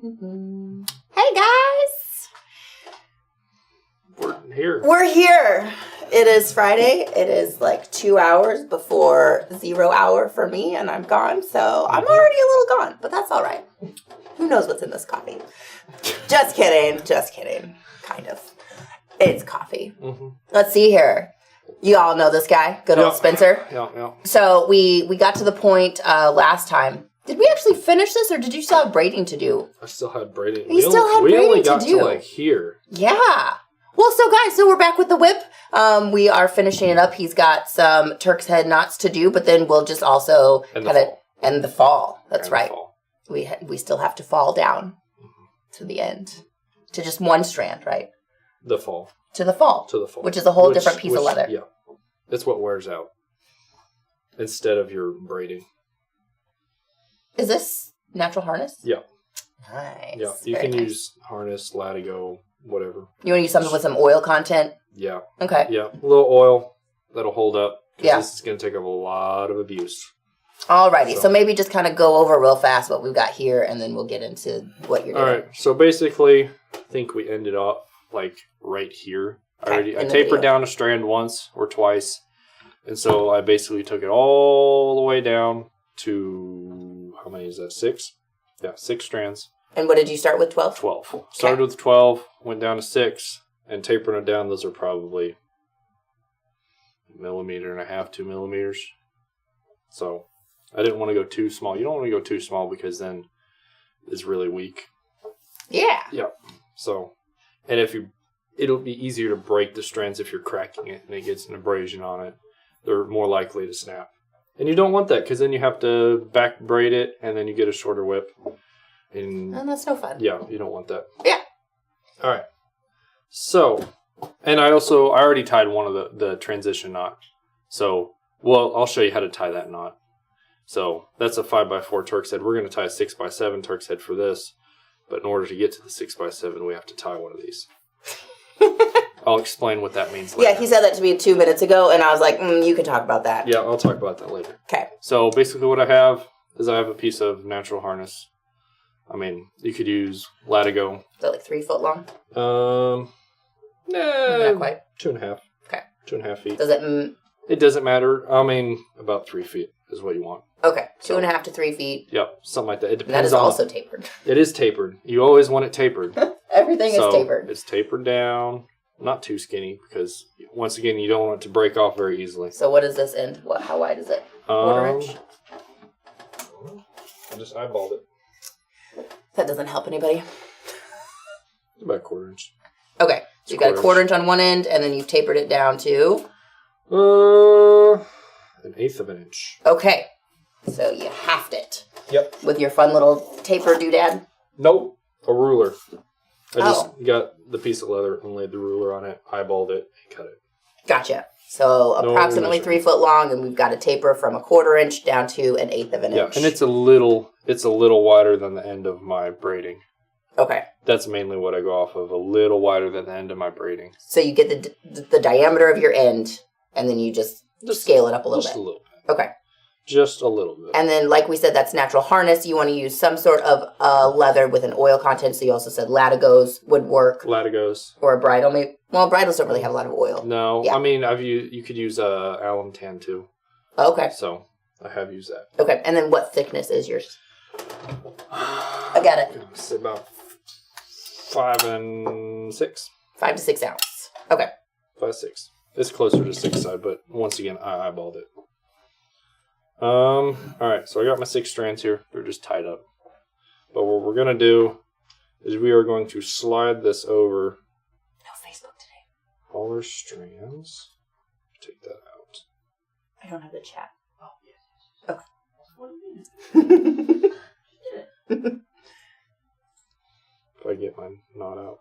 Hey guys! We're here. We're here. It is Friday. It is like 2 hours before 0 hour for me, and I'm gone. So I'm already a little gone, but that's all right. Who knows what's in this coffee? Just kidding. Just kidding. Kind of. It's coffee. Mm-hmm. Let's see here. You all know this guy, good old Spencer. Yeah. So we got to the point last time. Did we actually finish this, or did you still have braiding to do? I still had braiding. We only got to like here. Yeah. Well, so guys, we're back with the whip. We are finishing it up. He's got some Turk's head knots to do, but then we'll just also end the fall. That's right. Fall. We still have to fall down to the end, to just one strand, right? The fall. To the fall. Which is a whole different piece of leather. Yeah. That's what wears out. Instead of your braiding. Is this natural harness? Yeah. Nice. Yeah. You can use harness, latigo, whatever. You want to use something with some oil content? Yeah. Okay. Yeah. A little oil that'll hold up. Yeah. This is going to take up a lot of abuse. Alrighty. So maybe just kind of go over real fast what we've got here, and then we'll get into what you're doing. All right. So basically, I think we ended up like right here. Okay, I tapered down a strand once or twice. And so I basically took it all the way down to, how many is that, 6? Yeah, 6 strands. And what did you start with, 12? 12. Okay. Started with 12, went down to 6, and tapering it down, those are probably 1.5 millimeters, 2 millimeters. So I didn't want to go too small. You don't want to go too small because then it's really weak. Yeah. Yeah. So, and it'll be easier to break the strands if you're cracking it and it gets an abrasion on it. They're more likely to snap. And you don't want that because then you have to back braid it and then you get a shorter whip. And that's no fun. Yeah, you don't want that. Yeah. All right. So, and I already tied one of the transition knot. So, well, I'll show you how to tie that knot. So, that's a 5x4 Turk's head. We're going to tie a 6x7 Turk's head for this. But in order to get to the 6x7, we have to tie one of these. I'll explain what that means later. Yeah, he said that to me 2 minutes ago, and I was like, you can talk about that. Yeah, I'll talk about that later. Okay. So basically what I have is I have a piece of natural harness. I mean, you could use latigo. Is that like 3 foot long? Not quite. 2.5. Okay. 2.5 feet. Does it... It doesn't matter. I mean, about 3 feet is what you want. Okay. 2.5 to 3 feet. Yep, something like that. It depends. And that is also tapered. It is tapered. You always want it tapered. Everything is tapered. It's tapered down. Not too skinny because, once again, you don't want it to break off very easily. So what does this end? How wide is it? Quarter inch? I just eyeballed it. That doesn't help anybody. It's about 1/4 inch. Okay. So you've got a 1/4 inch on one end, and then you've tapered it down to? 1/8 of an inch. Okay. So you halved it. Yep. With your fun little taper doodad? Nope. A ruler. I just got the piece of leather and laid the ruler on it, eyeballed it, and cut it. Gotcha. So approximately 3 foot long, and we've got a taper from a 1/4 inch down to 1/8 of an inch. Yeah, and it's a little wider than the end of my braiding. Okay. That's mainly what I go off of, a little wider than the end of my braiding. So you get the diameter of your end, and then you just scale it up a little bit. Just a little bit. Okay. Just a little bit. And then, like we said, that's natural harness. You want to use some sort of leather with an oil content. So you also said latigos would work. Latigos. Or a bridle. Maybe. Well, bridles don't really have a lot of oil. No. Yeah. I mean, you could use alum tan too. Okay. So I have used that. Okay. And then what thickness is yours? I got it. It's about 5 and 6. 5 to 6 ounce. Okay. 5, 6. It's closer to 6 side, but once again, I eyeballed it. All right, so I got my 6 strands here. They're just tied up. But what we're going to do is we are going to slide this over. No Facebook today. All our strands. Take that out. I don't have the chat. Oh, yes. Okay. What do you mean? If I get my knot out.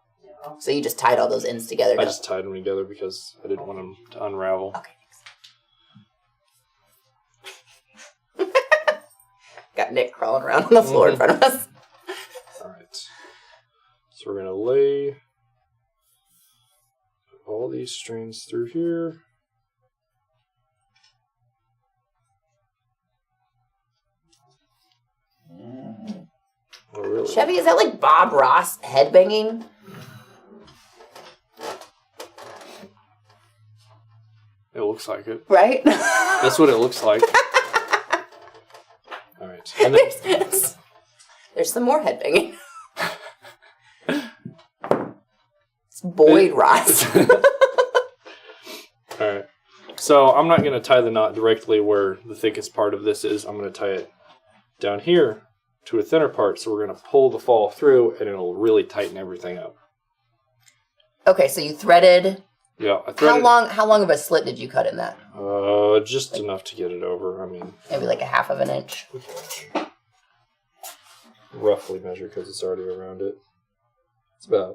So you just tied all those ends together? I just tied them together because I didn't want them to unravel. Okay, thanks. Got Nick crawling around on the floor in front of us. Alright. So we're going to lay all these strands through here. Oh, really? Chevy, is that like Bob Ross headbanging? It looks like it. Right? That's what it looks like. All right. And then, there's some more headbanging. It's Boyd Ross. All right. So I'm not going to tie the knot directly where the thickest part of this is. I'm going to tie it down here to a thinner part. So we're going to pull the fall through and it'll really tighten everything up. Okay, so you threaded. Yeah, I threaded. How long of a slit did you cut in that? Just enough to get it over. I mean, maybe like a half of an inch. Roughly measure because it's already around it. It's a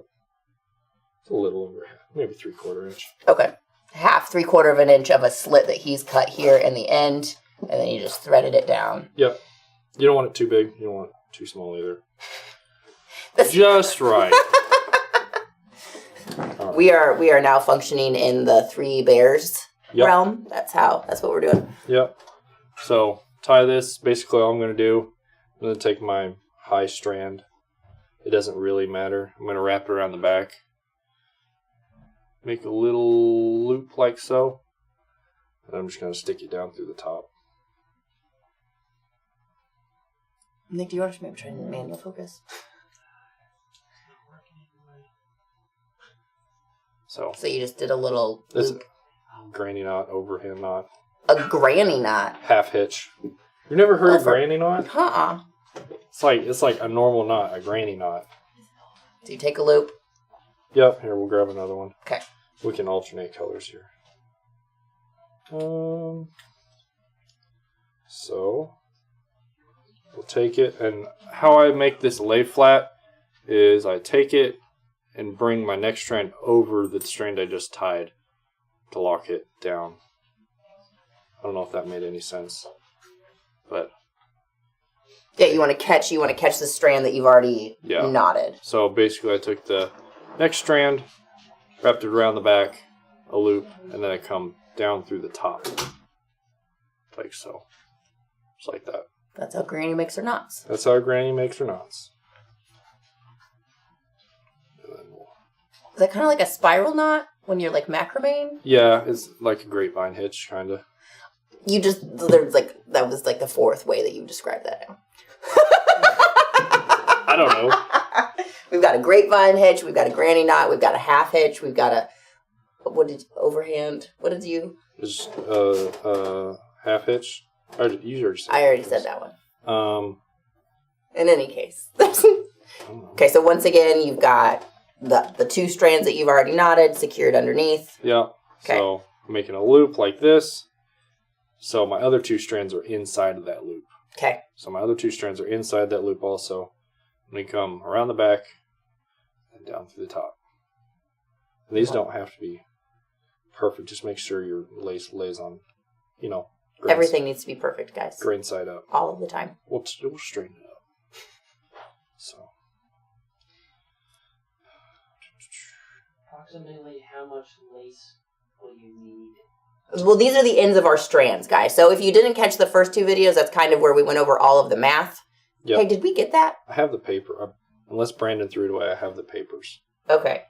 little over half, maybe 3/4 inch. Okay. Half, 3/4 of an inch of a slit that he's cut here in the end, and then you just threaded it down. Yep. You don't want it too big. You don't want it too small either. Just right. Right. We are now functioning in the Three Bears realm. That's what we're doing. Yep. So tie this. Basically, all I'm going to do, I'm going to take my high strand. It doesn't really matter. I'm going to wrap it around the back. Make a little loop like so. And I'm just going to stick it down through the top. Nick, do you want to maybe try manual focus? So you just did a little loop. Granny knot, overhand knot. A granny knot? Half hitch. You never heard of granny knot? Uh-uh. It's like a normal knot, a granny knot. Do you take a loop? Yep, here, we'll grab another one. Okay. We can alternate colors here. So, we'll take it, and how I make this lay flat is I take it and bring my next strand over the strand I just tied to lock it down. I don't know if that made any sense, but yeah, you want to catch the strand that you've already knotted. So basically, I took the next strand, wrapped it around the back, a loop, and then I come down through the top, like so, just like that. That's how Granny makes her knots. That's how Granny makes her knots. Is that kind of like a spiral knot when you're like macrameing? Yeah, it's like a grapevine hitch, kind of. That was like the fourth way that you described that now. I don't know. We've got a grapevine hitch, we've got a granny knot, we've got a half hitch, we've got a overhand. What did you? Just half hitch. You already said. I already said that one. In any case, okay. So once again, you've got the two strands that you've already knotted secured underneath. Yeah. Okay. So I'm making a loop like this. So my other two strands are inside of that loop. Okay. So my other two strands are inside that loop also. And we come around the back and down through the top. And these don't have to be perfect. Just make sure your lace lays on, everything needs to be perfect, guys. Grain side up. All of the time. We'll straighten it up. So. Approximately how much lace will you need? Well, these are the ends of our strands, guys. So if you didn't catch the first two videos, that's kind of where we went over all of the math. Yep. Hey, did we get that? I have the paper. Unless Brandon threw it away, I have the papers. Okay.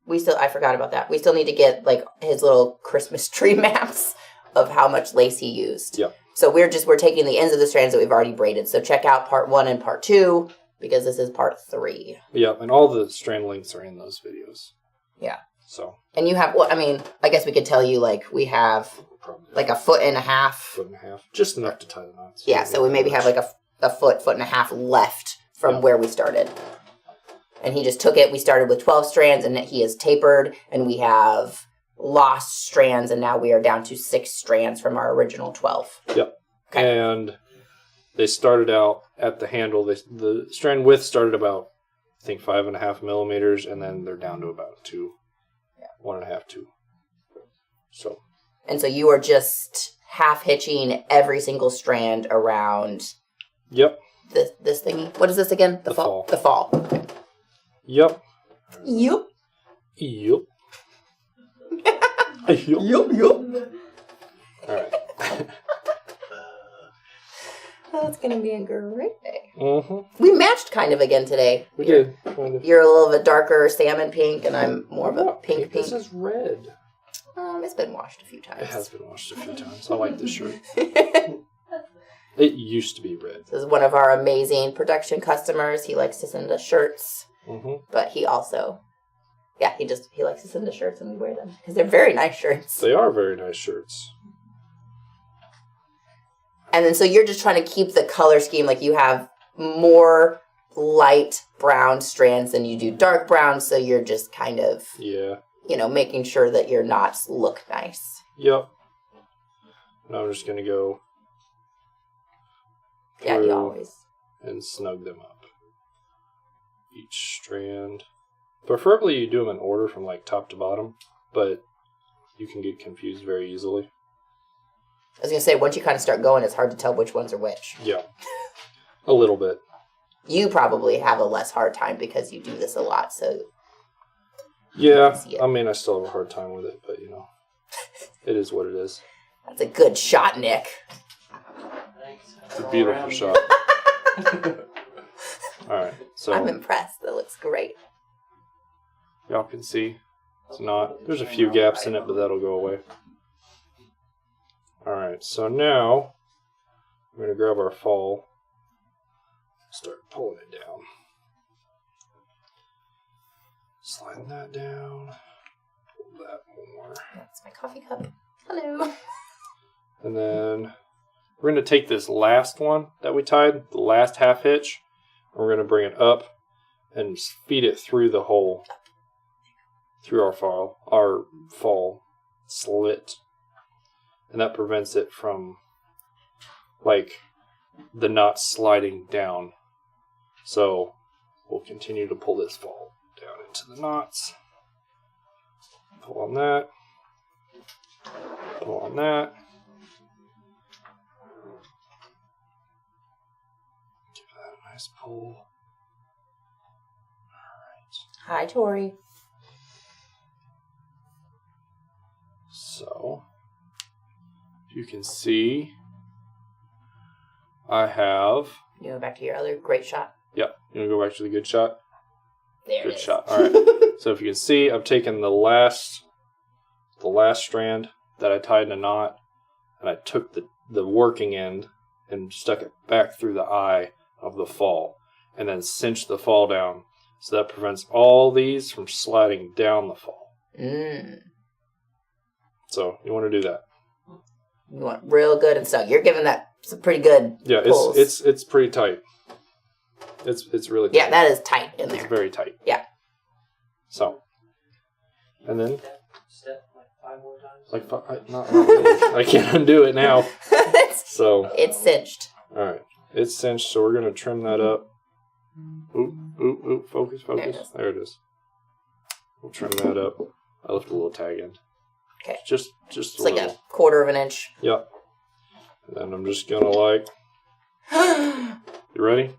I forgot about that. We still need to get like his little Christmas tree maps of how much lace he used. Yep. So we're taking the ends of the strands that we've already braided. So check out part 1 and part 2 because this is part 3. Yep, and all the strand lengths are in those videos. Yeah. So. And you have, I guess we could tell you, like, we have like a 1.5 foot. 1.5 foot. Just enough to tie the knots. Yeah, so we maybe have like a foot and a half left from where we started. And he just took it. We started with 12 strands, and he has tapered, and we have lost strands, and now we are down to 6 strands from our original 12. Yep. Okay. And they started out at the handle. The strand width started about, I think, 5.5 millimeters, and then they're down to about 2. 1.5, 2. So. And so you are just half hitching every single strand around. Yep. This thingy. What is this again? The fall. The fall. Okay. Yep. Yep. Yep. Yep. All right. Well, it's gonna be a great day. We matched kind of again today. We did. Kind of. You're a little bit darker salmon pink, and I'm more of a pink. This is red. It's been washed a few times. It has been washed a few times. I like this shirt. It used to be red. This is one of our amazing production customers. He likes to send us shirts, but he also, he likes to send us shirts and we wear them because they're very nice shirts. They are very nice shirts. And then so you're just trying to keep the color scheme, like you have more light brown strands than you do dark brown, so you're just kind of, making sure that your knots look nice. Yep. Now I'm just going to go you always. And snug them up. Each strand. Preferably you do them in order from like top to bottom, but you can get confused very easily. I was going to say, once you kind of start going, it's hard to tell which ones are which. Yeah. A little bit. You probably have a less hard time because you do this a lot, so... Yeah, I mean, I still have a hard time with it, but, it is what it is. That's a good shot, Nick. It's a beautiful shot. Alright, so... I'm impressed. That looks great. Y'all can see. It's not... There's a few gaps in it, but that'll go away. Alright, so now... We're going to grab our fall. Start pulling it down. Sliding that down. Pull that more. That's my coffee cup. Hello. And then we're going to take this last one that we tied, the last half hitch, and we're going to bring it up and feed it through the hole, through our fall slit. And that prevents it from, like, the knot sliding down. So we'll continue to pull this fall down into the knots. Pull on that. Pull on that. Give that a nice pull. Alright. Hi, Tori. So, you can see I have... You go back to your other great shot? Yeah. You want to go back to the good shot? There Good it is. shot. All right. So if you can see, I've taken the last strand that I tied in a knot, and I took the working end and stuck it back through the eye of the fall, and then cinched the fall down. So that prevents all these from sliding down the fall. So you want to do that. You want real good and snug. You're giving that some pretty good pulls. It's pretty tight. It's really tight. Yeah, that is tight in there. It's very tight. Yeah. So, and then Step like 5 more times. like not really. I can't undo it now. So it's cinched. All right, it's cinched. So we're gonna trim that up. Oop! Focus. There it is. We'll trim that up. I left a little tag in. Okay. Just It's a like little. a quarter of an inch. Yep. And then I'm just gonna like. You ready?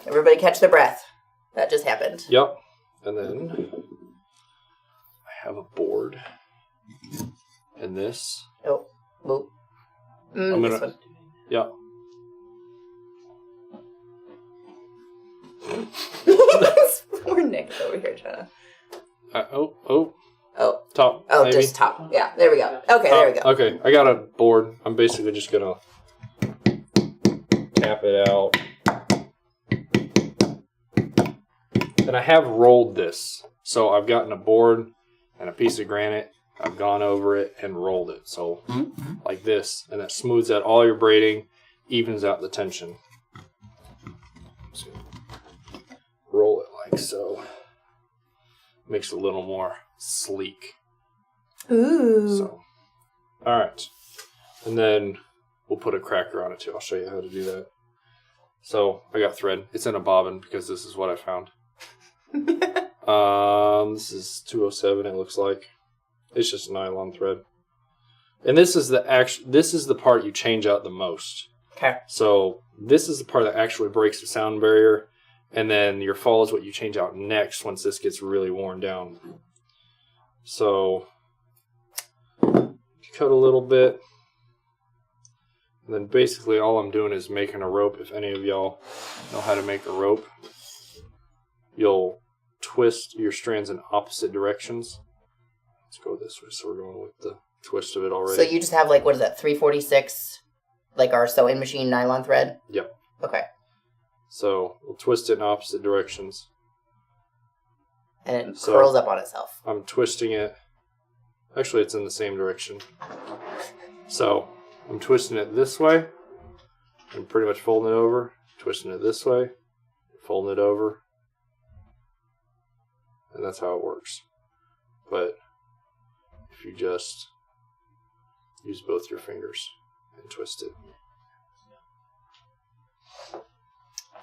Everybody catch their breath. That just happened. Yep. And then I have a board. And this. Oh. Boop. I'm This gonna. one. Yep. Poor Nick over here trying to... Oh. Top. Oh, maybe. just top. Yeah, there we go. Okay, there we go. Okay, I got a board. I'm basically just gonna tap it out. And I have rolled this. So I've gotten a board and a piece of granite. I've gone over it and rolled it. So like this. And that smooths out all your braiding, evens out the tension. So roll it like so. Makes it a little more sleek. Ooh. So, all right. And then we'll put a cracker on it too. I'll show you how to do that. So I got thread. It's in a bobbin because this is what I found. This is 207. It looks like it's just nylon thread. And this is the part you change out the most. Okay. So this is the part that actually breaks the sound barrier. And then your fall is what you change out next once this gets really worn down. So cut a little bit. And then basically all I'm doing is making a rope. If any of y'all know how to make a rope, you'll twist your strands in opposite directions. Let's go this way. So we're going with the twist of it already. So you just have like, what is that, 346, like our sewing machine nylon thread? Yep. Okay. So we'll twist it in opposite directions. And it curls up on itself. I'm twisting it. Actually, it's in the same direction. So I'm twisting it this way. I'm pretty much folding it over. Twisting it this way. Folding it over. And that's how it works. But if you just use both your fingers and twist it.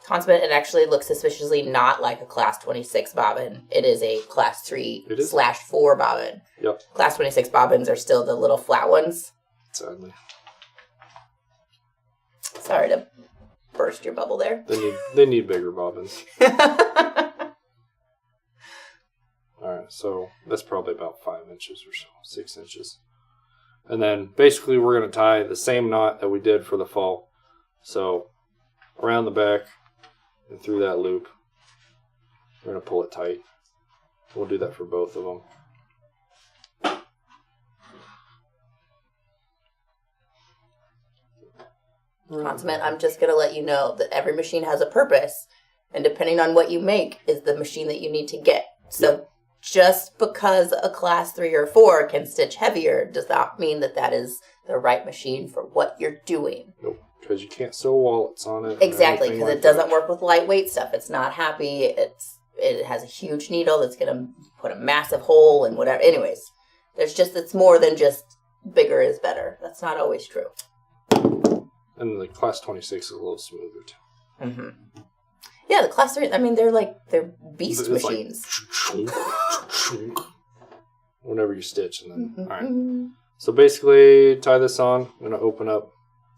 Consummate, it actually looks suspiciously not like a class 26 bobbin. It is a class 3/4 bobbin. Yep. Class 26 bobbins are still the little flat ones. Sadly. Sorry to burst your bubble there. They need bigger bobbins. Alright, so that's probably about 5 inches or so, 6 inches. And then basically we're going to tie the same knot that we did for the fall. So around the back and through that loop, we're going to pull it tight. We'll do that for both of them. Consummate, I'm just going to let you know that every machine has a purpose, and depending on what you make is the machine that you need to get. So just because a class 3 or 4 can stitch heavier does not mean that that is the right machine for what you're doing. Nope, because you can't sew wallets on it. Exactly, because it doesn't work with lightweight stuff. It's not happy. It has a huge needle that's going to put a massive hole and whatever. Anyways, it's more than just bigger is better. That's not always true. And the class 26 is a little smoother too. Mm-hmm. Yeah, the class 3, I mean, they're beast it's machines. Like, whenever you stitch. And then, Mm-hmm. all right. So basically, tie this on. I'm going to open up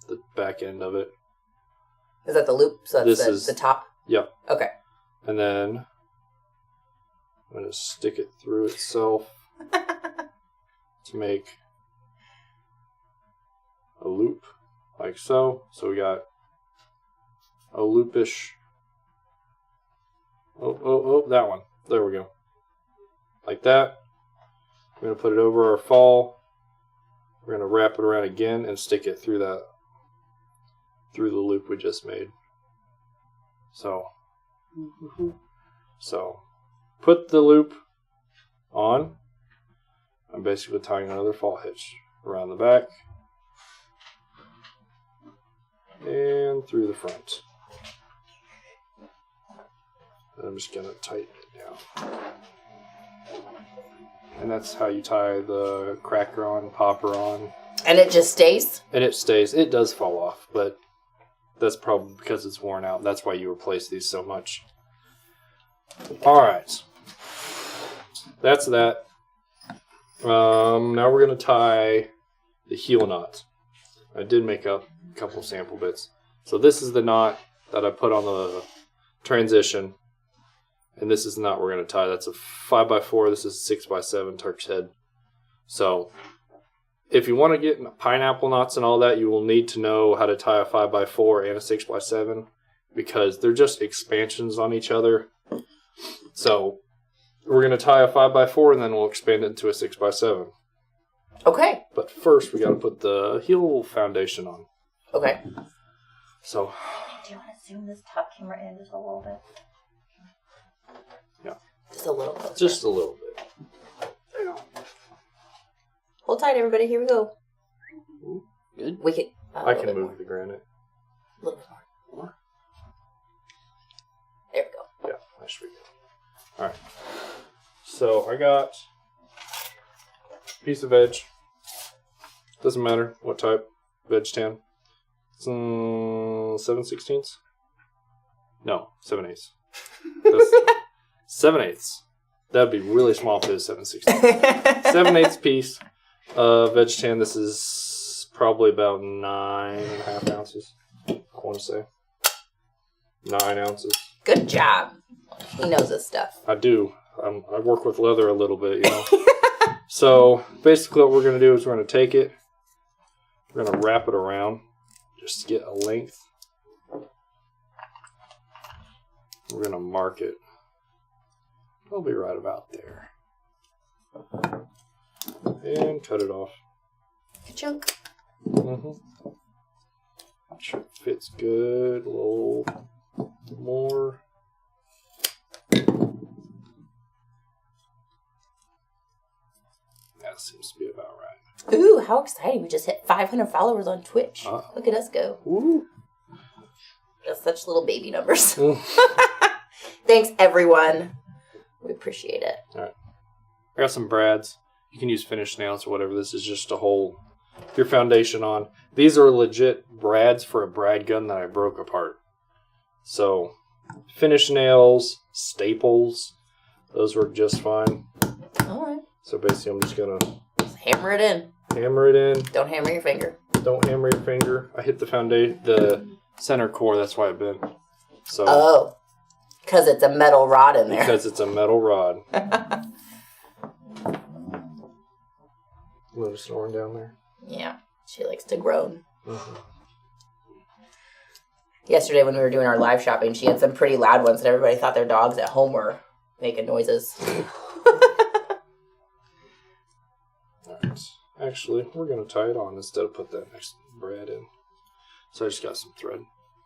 the back end of it. Is that the loop? So that's the top? Yep. Okay. And then I'm going to stick it through itself to make a loop like so. So we got a loopish. Oh, that one. There we go. Like that. We're going to put it over our fall. We're going to wrap it around again and stick it through the loop we just made. So put the loop on. I'm basically tying another fall hitch around the back and through the front. And I'm just going to tighten it down. And that's how you tie the cracker on, popper on. And it just stays? And it stays. It does fall off, but that's probably because it's worn out. That's why you replace these so much. Alright. That's that. Now we're going to tie the heel knot. I did make up a couple sample bits. So this is the knot that I put on the transition. And this is the knot we're going to tie. That's a 5x4. This is 6x7 Turk's head. So if you want to get pineapple knots and all that, you will need to know how to tie a 5x4 and a 6x7 because they're just expansions on each other. So we're going to tie a 5x4 and then we'll expand it into a 6x7. Okay. But first we got to put the heel foundation on. Okay. So. Do you want to zoom this top camera in just a little bit? Yeah. Just a little bit. Just a little bit. There you go. Hold tight, everybody. Here we go. Good. We can. I can move the granite. A little bit more. There we go. Yeah, that should be good. Alright. So I got a piece of veg. Doesn't matter what type. Veg-tan. It's 7/16? No, 7/8. 7/8. That'd be really small if it was 7/16. 7/8 piece of veg-tan. This is probably about 9.5 ounces. I want to say 9 ounces. Good job. He knows his stuff. I do. I work with leather a little bit, you know. So basically, what we're going to do is we're going to take it. We're going to wrap it around. just to get a length. We're going to mark it. It'll be right about there. And cut it off. Chunk. Make sure it fits good. A little more. That seems to be about right. Ooh, how exciting. We just hit 500 followers on Twitch. Look at us go. Ooh. Just such little baby numbers. Thanks, everyone. We appreciate it. All right. I got some brads. You can use finished nails or whatever. This is just to hold your foundation on. These are legit brads for a brad gun that I broke apart. So, finished nails, staples, those work just fine. All right. So basically I'm just going to hammer it in. Hammer it in. Don't hammer your finger. Don't hammer your finger. I hit the foundation, the center core. That's why it bent. So. Oh, because it's a metal rod in there. Because it's a metal rod. Little snoring down there. Yeah, she likes to groan. Mm-hmm. Yesterday when we were doing our live shopping, she had some pretty loud ones, and everybody thought their dogs at home were making noises. Alright. Actually, we're going to tie it on instead of put that next brad in. So I just got some thread.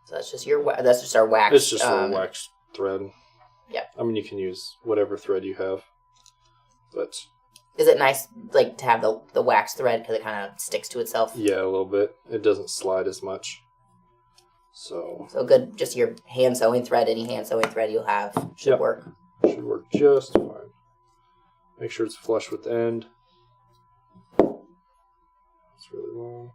So that's just that's just our wax. It's just our wax thread. Yeah. I mean, you can use whatever thread you have. But is it nice, like, to have the wax thread because it kind of sticks to itself? yeah, a little bit. It doesn't slide as much. So good, just your hand sewing thread, any hand sewing thread you'll have should work. Should work just fine. Make sure it's flush with the end. It's really long.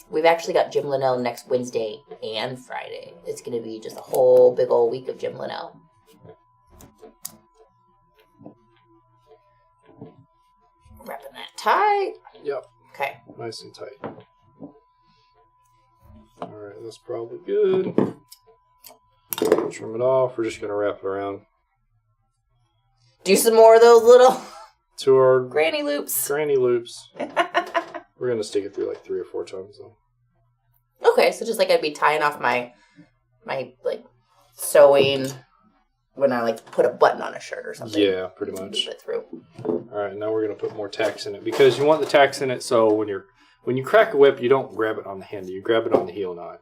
We've actually got Jim Linnell next Wednesday and Friday. It's going to be just a whole big old week of Jim Linnell. Wrapping that tight. Yep. Okay. Nice and tight. Alright, that's probably good. Trim it off. We're just going to wrap it around. Do some more of those little to our granny loops. Granny loops. We're going to stick it through like 3 or 4 times though. Okay, so just like I'd be tying off my like sewing when I like put a button on a shirt or something. Yeah, pretty much. Move it through. Alright, now we're going to put more tacks in it because you want the tacks in it so when you crack a whip, you don't grab it on the handle, you grab it on the heel knot.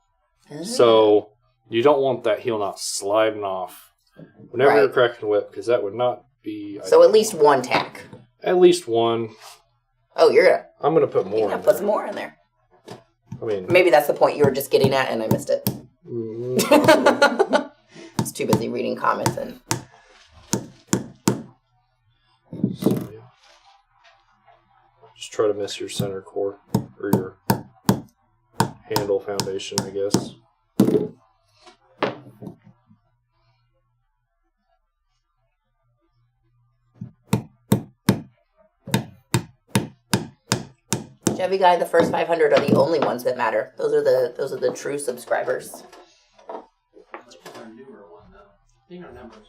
So you don't want that heel knot sliding off whenever you're cracking a whip because that would not be... So at least one tack. At least one. Oh, I'm going to put more in there. Put some more in there. I mean... Maybe that's the point you were just getting at and I missed it. I was too busy reading comments and... So, yeah. Just try to miss your center core or your handle foundation, I guess. Chevy Guy, the first 500 are the only ones that matter. Those are the true subscribers. Our newer one though. I think our numbers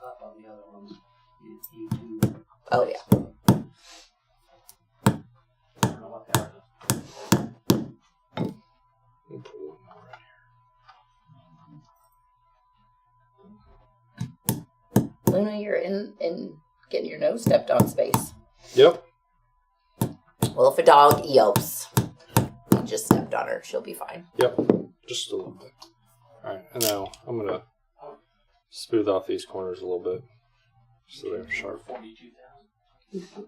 are up on the other ones. YouTube. Oh yeah. I don't know what they are. We'll pull one more right here. Luna, you're in getting your nose stepped on space. Yep. Well, if a dog yelps, you just stepped on her, she'll be fine. Yep. Just a little bit. Alright, and now I'm going to smooth off these corners a little bit so they're sharp. 42,000.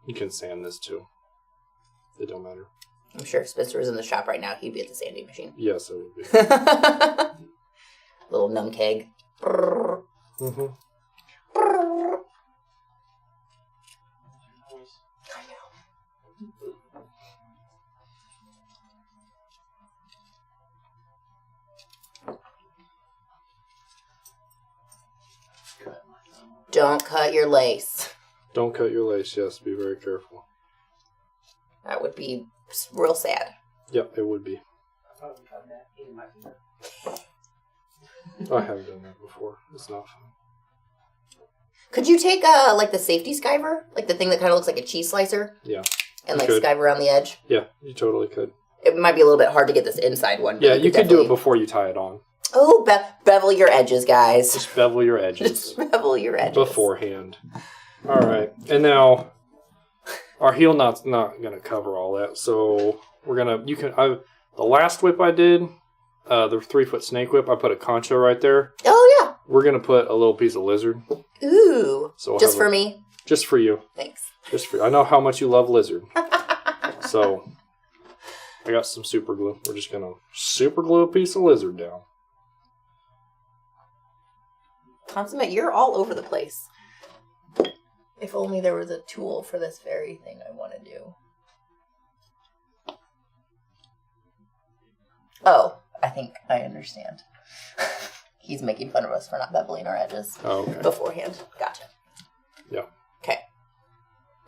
You can sand this too. It don't matter. I'm sure if Spencer was in the shop right now, he'd be at the sanding machine. Yes, it would be. Little numb keg. Mm-hmm. Don't cut your lace. Don't cut your lace. Yes, be very careful. That would be real sad. Yep, it would be. I thought we cut that in my finger. I have done that before. It's not fun. Could you take like the safety skiver, like the thing that kind of looks like a cheese slicer? Yeah. And like skive around the edge? Yeah, you totally could. It might be a little bit hard to get this inside one. Yeah, you could do it before you tie it on. Oh, bevel your edges, guys. Just bevel your edges. Just bevel your edges. Beforehand. All right. And now our heel knot's not going to cover all that. So we're going to, the last whip I did, the 3-foot snake whip, I put a concho right there. Oh, yeah. We're going to put a little piece of lizard. Ooh. So we'll just for me? Just for you. Thanks. Just for you. I know how much you love lizard. So I got some super glue. We're just going to super glue a piece of lizard down. Consummate, you're all over the place. If only there was a tool for this very thing I want to do. Oh, I think I understand. He's making fun of us for not beveling our edges beforehand. Gotcha. Yeah. Okay.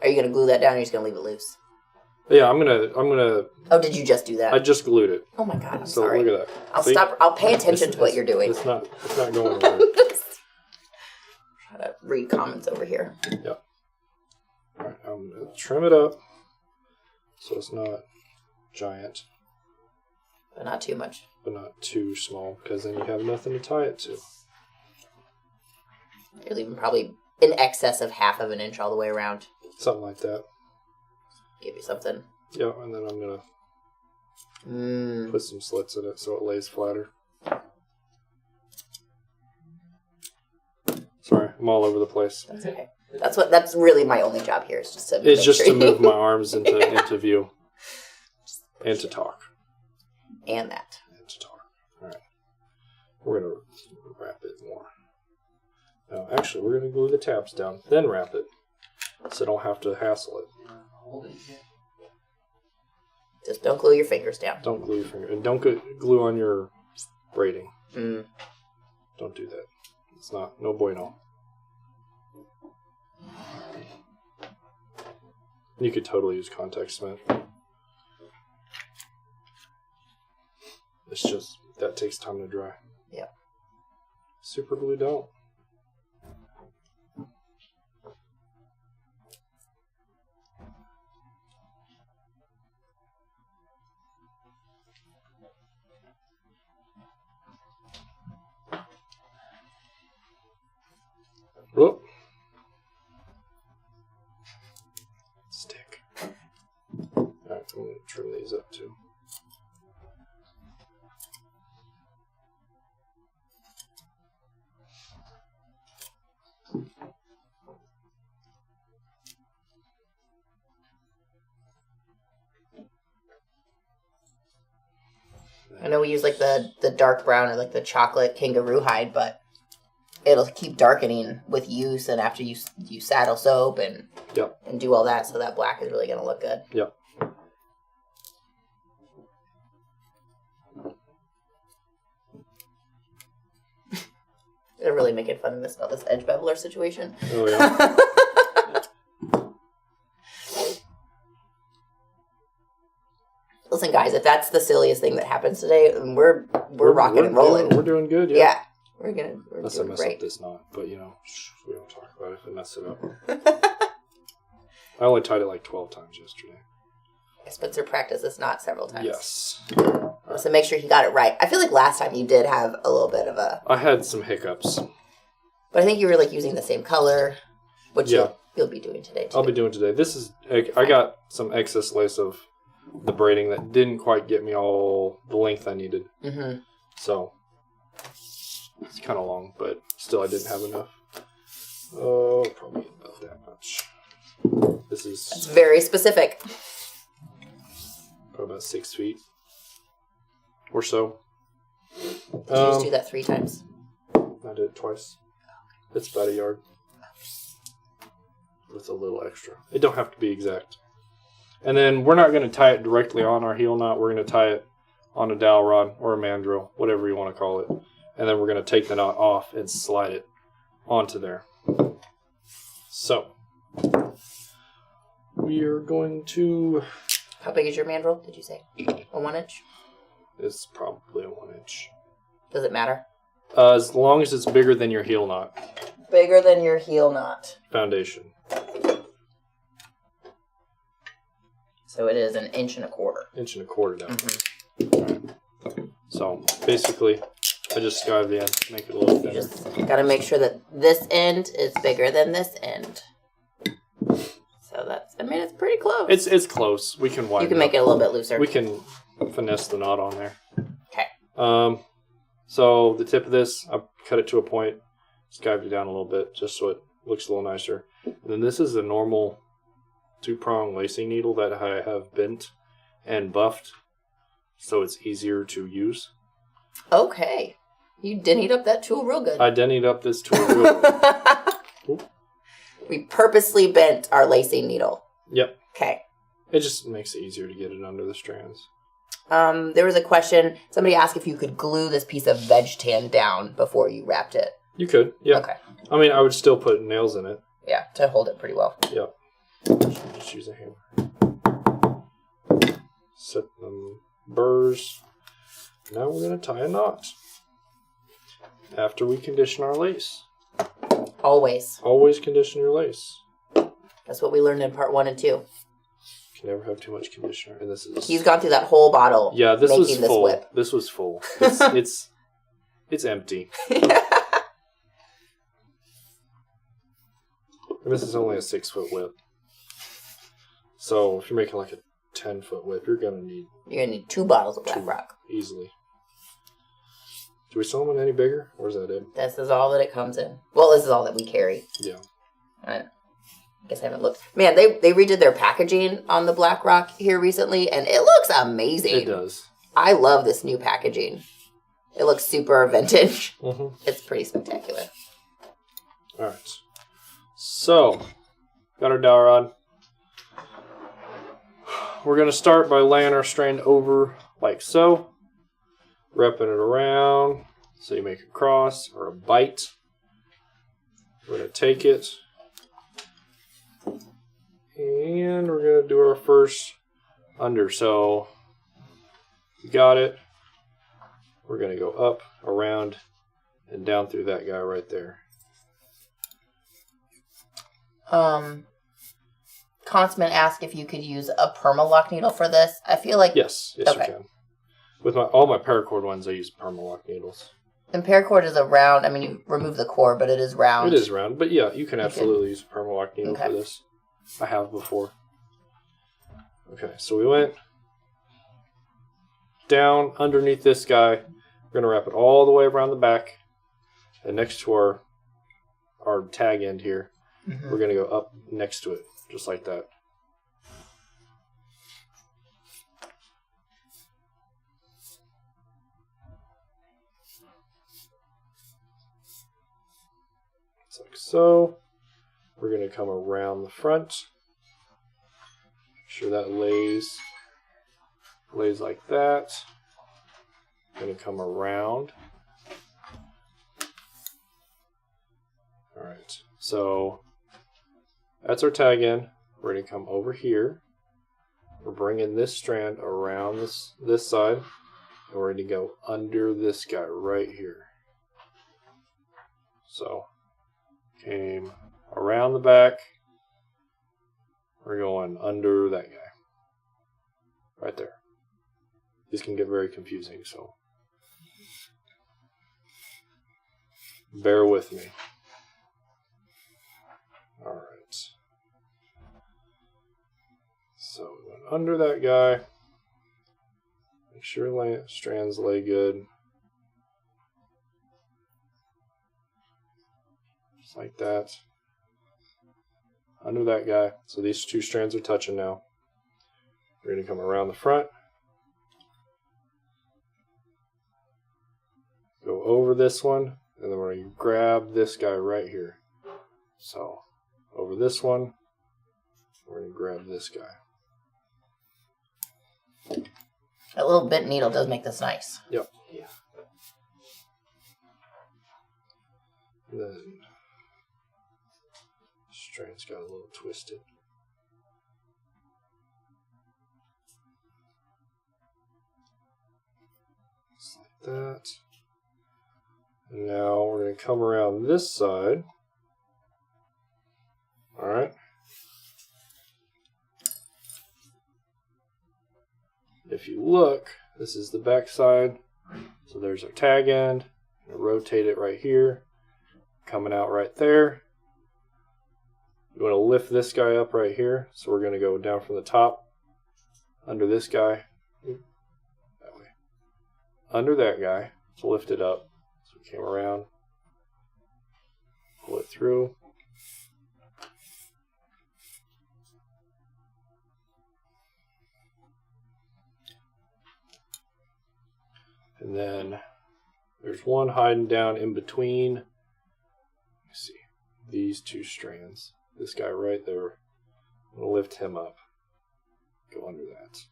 Are you going to glue that down or are you just going to leave it loose? Yeah, I'm gonna. Oh, did you just do that? I just glued it. Oh my god, I'm so sorry. Look at that. I'll stop. I'll pay attention to what you're doing. It's not going anywhere. Try to read comments over here. Yeah. All right, I'm gonna trim it up so it's not giant, But not too much. but not too small, because then you have nothing to tie it to. You're leaving probably in excess of half of an inch all the way around. Something like that. Give you something. Yeah, and then I'm gonna put some slits in it so it lays flatter. Sorry, I'm all over the place. That's okay. That's really my only job here is just to It's just to move my arms into view. And to talk. And that. And to talk. Alright. We're gonna wrap it more. No, actually we're gonna glue the tabs down, then wrap it. So I don't have to hassle it. Hold it. Just don't glue your fingers down. Don't glue your finger. And don't glue on your braiding. Mm. Don't do that. It's no bueno. You could totally use contact cement. It's just, that takes time to dry. Yeah. Super glue don't. Whoop. Stick. Alright, I'm going to trim these up too. I know we use like the dark brown or like the chocolate kangaroo hide, but it'll keep darkening with use and after you saddle soap and do all that, so that black is really going to look good. Yep. They're really making fun of this about this edge beveler situation. Oh yeah. Listen, guys, if that's the silliest thing that happens today, then we're rocking and rolling. We're doing good, yeah. Yeah. We're Unless I doing mess great. up this knot, but we don't talk about it if I mess it up. I only tied it like 12 times yesterday. Spencer practiced this knot several times. Yes. So make sure he got it right. I feel like last time you did have a little bit of a... I had some hiccups. But I think you were like using the same color, which you'll be doing today too. I'll be doing today. This is, I got some excess lace of the braiding that didn't quite get me all the length I needed. Mm-hmm. So, it's kind of long, but still I didn't have enough. Oh, probably about that much. This That's is very specific. probably about 6 feet or so. Did you just do that 3 times? I did it twice. It's about a yard. With a little extra. It don't have to be exact. And then we're not going to tie it directly on our heel knot. We're going to tie it on a dowel rod or a mandrel, whatever you want to call it. And then we're going to take the knot off and slide it onto there. So, we are going to... How big is your mandrel, did you say? A 1 inch? It's probably a 1 inch. Does it matter? As long as it's bigger than your heel knot. Bigger than your heel knot. Foundation. So it is 1.25 inches. 1.25 down. Mm-hmm. So, basically, I just skive the end, make it a little thinner. You just gotta make sure that this end is bigger than this end. So that's, I mean, it's pretty close. It's close. We can widen You can make it a little bit looser. We can finesse the knot on there. Okay. So the tip of this, I cut it to a point, skived it down a little bit, just so it looks a little nicer. And then this is a normal 2-prong lacing needle that I have bent and buffed, so it's easier to use. Okay. You dennied up that tool real good. I dennied up this tool real good. We purposely bent our lacing needle. Yep. Okay. It just makes it easier to get it under the strands. There was a question. Somebody asked if you could glue this piece of veg-tan down before you wrapped it. You could, yeah. Okay. I mean, I would still put nails in it. Yeah, to hold it pretty well. Yep. Just use a hammer. Set them burrs. Now we're going to tie a knot. After we condition our lace. Always. Always condition your lace. That's what we learned in part 1 and 2. You can never have too much conditioner. And this is... He's gone through that whole bottle. Yeah, this was making full. This whip. This was full. It's empty. And this is only a 6-foot whip. So if you're making like a 10-foot whip, you're gonna need 2 bottles of Black 2 Rock. easily. Do we sell them in any bigger, or is that it? This is all that it comes in. Well, this is all that we carry. Yeah. I guess I haven't looked. Man, they redid their packaging on the Black Rock here recently, and it looks amazing. It does. I love this new packaging. It looks super vintage. Mm-hmm. It's pretty spectacular. All right. So, got our dowel rod. We're going to start by laying our strand over like so. Wrapping it around so you make a cross or a bite. We're going to take it and we're going to do our first under. So you got it. We're going to go up, around, and down through that guy right there. Consummate asked if you could use a perma-lock needle for this. I feel like Yes, Okay. you can. With all my paracord ones, I use Permalock needles. the paracord is a round. I mean, you remove the core, but it is round. It is round, but yeah, you can absolutely use a Permalock needle Okay. for this. I have before. Okay, so we went down underneath this guy. We're going to wrap it all the way around the back. And next to our tag end here, we're going to go up next to it, just like that. Just like so. We're going to come around the front. Make sure that lays like that. Going to come around. Alright, so that's our tag end. We're going to come over here. We're bringing this strand around this side. And we're going to go under this guy right here. So, came around the back. We're going under that guy. Right there. These can get very confusing, so bear with me. Alright. So we went under that guy. Make sure strands lay good. Just like that. Under that guy. So these two strands are touching now. We're going to come around the front. Go over this one. And then we're going to grab this guy right here. So, over this one. We're going to grab this guy. That little bent needle does make this nice. Yep. Yeah. And then Strand's got a little twisted. Just like that. And now we're going to come around this side. Alright. If you look, this is the back side. So there's our tag end. Rotate it right here. Coming out right there. You want to lift this guy up right here. So we're going to go down from the top. Under this guy. That way. Under that guy. So lift it up. So we came around. Pull it through. And then there's one hiding down in between. Let's see. These two strands. This guy right there. I'm going to lift him up. Go under that.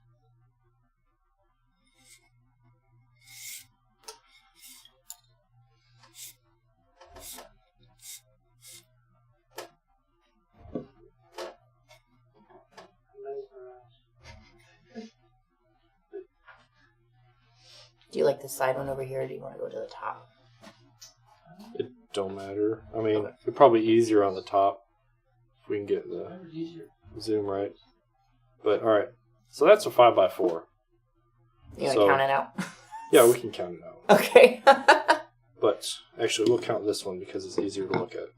Do you like the side one over here, or do you want to go to the top? It don't matter. I mean, it's probably easier on the top if we can get the Whatever's easier. zoom right. But alright, so that's a 5x4. You want to count it out? Yeah, we can count it out. Okay. But actually, we'll count this one because it's easier to look at.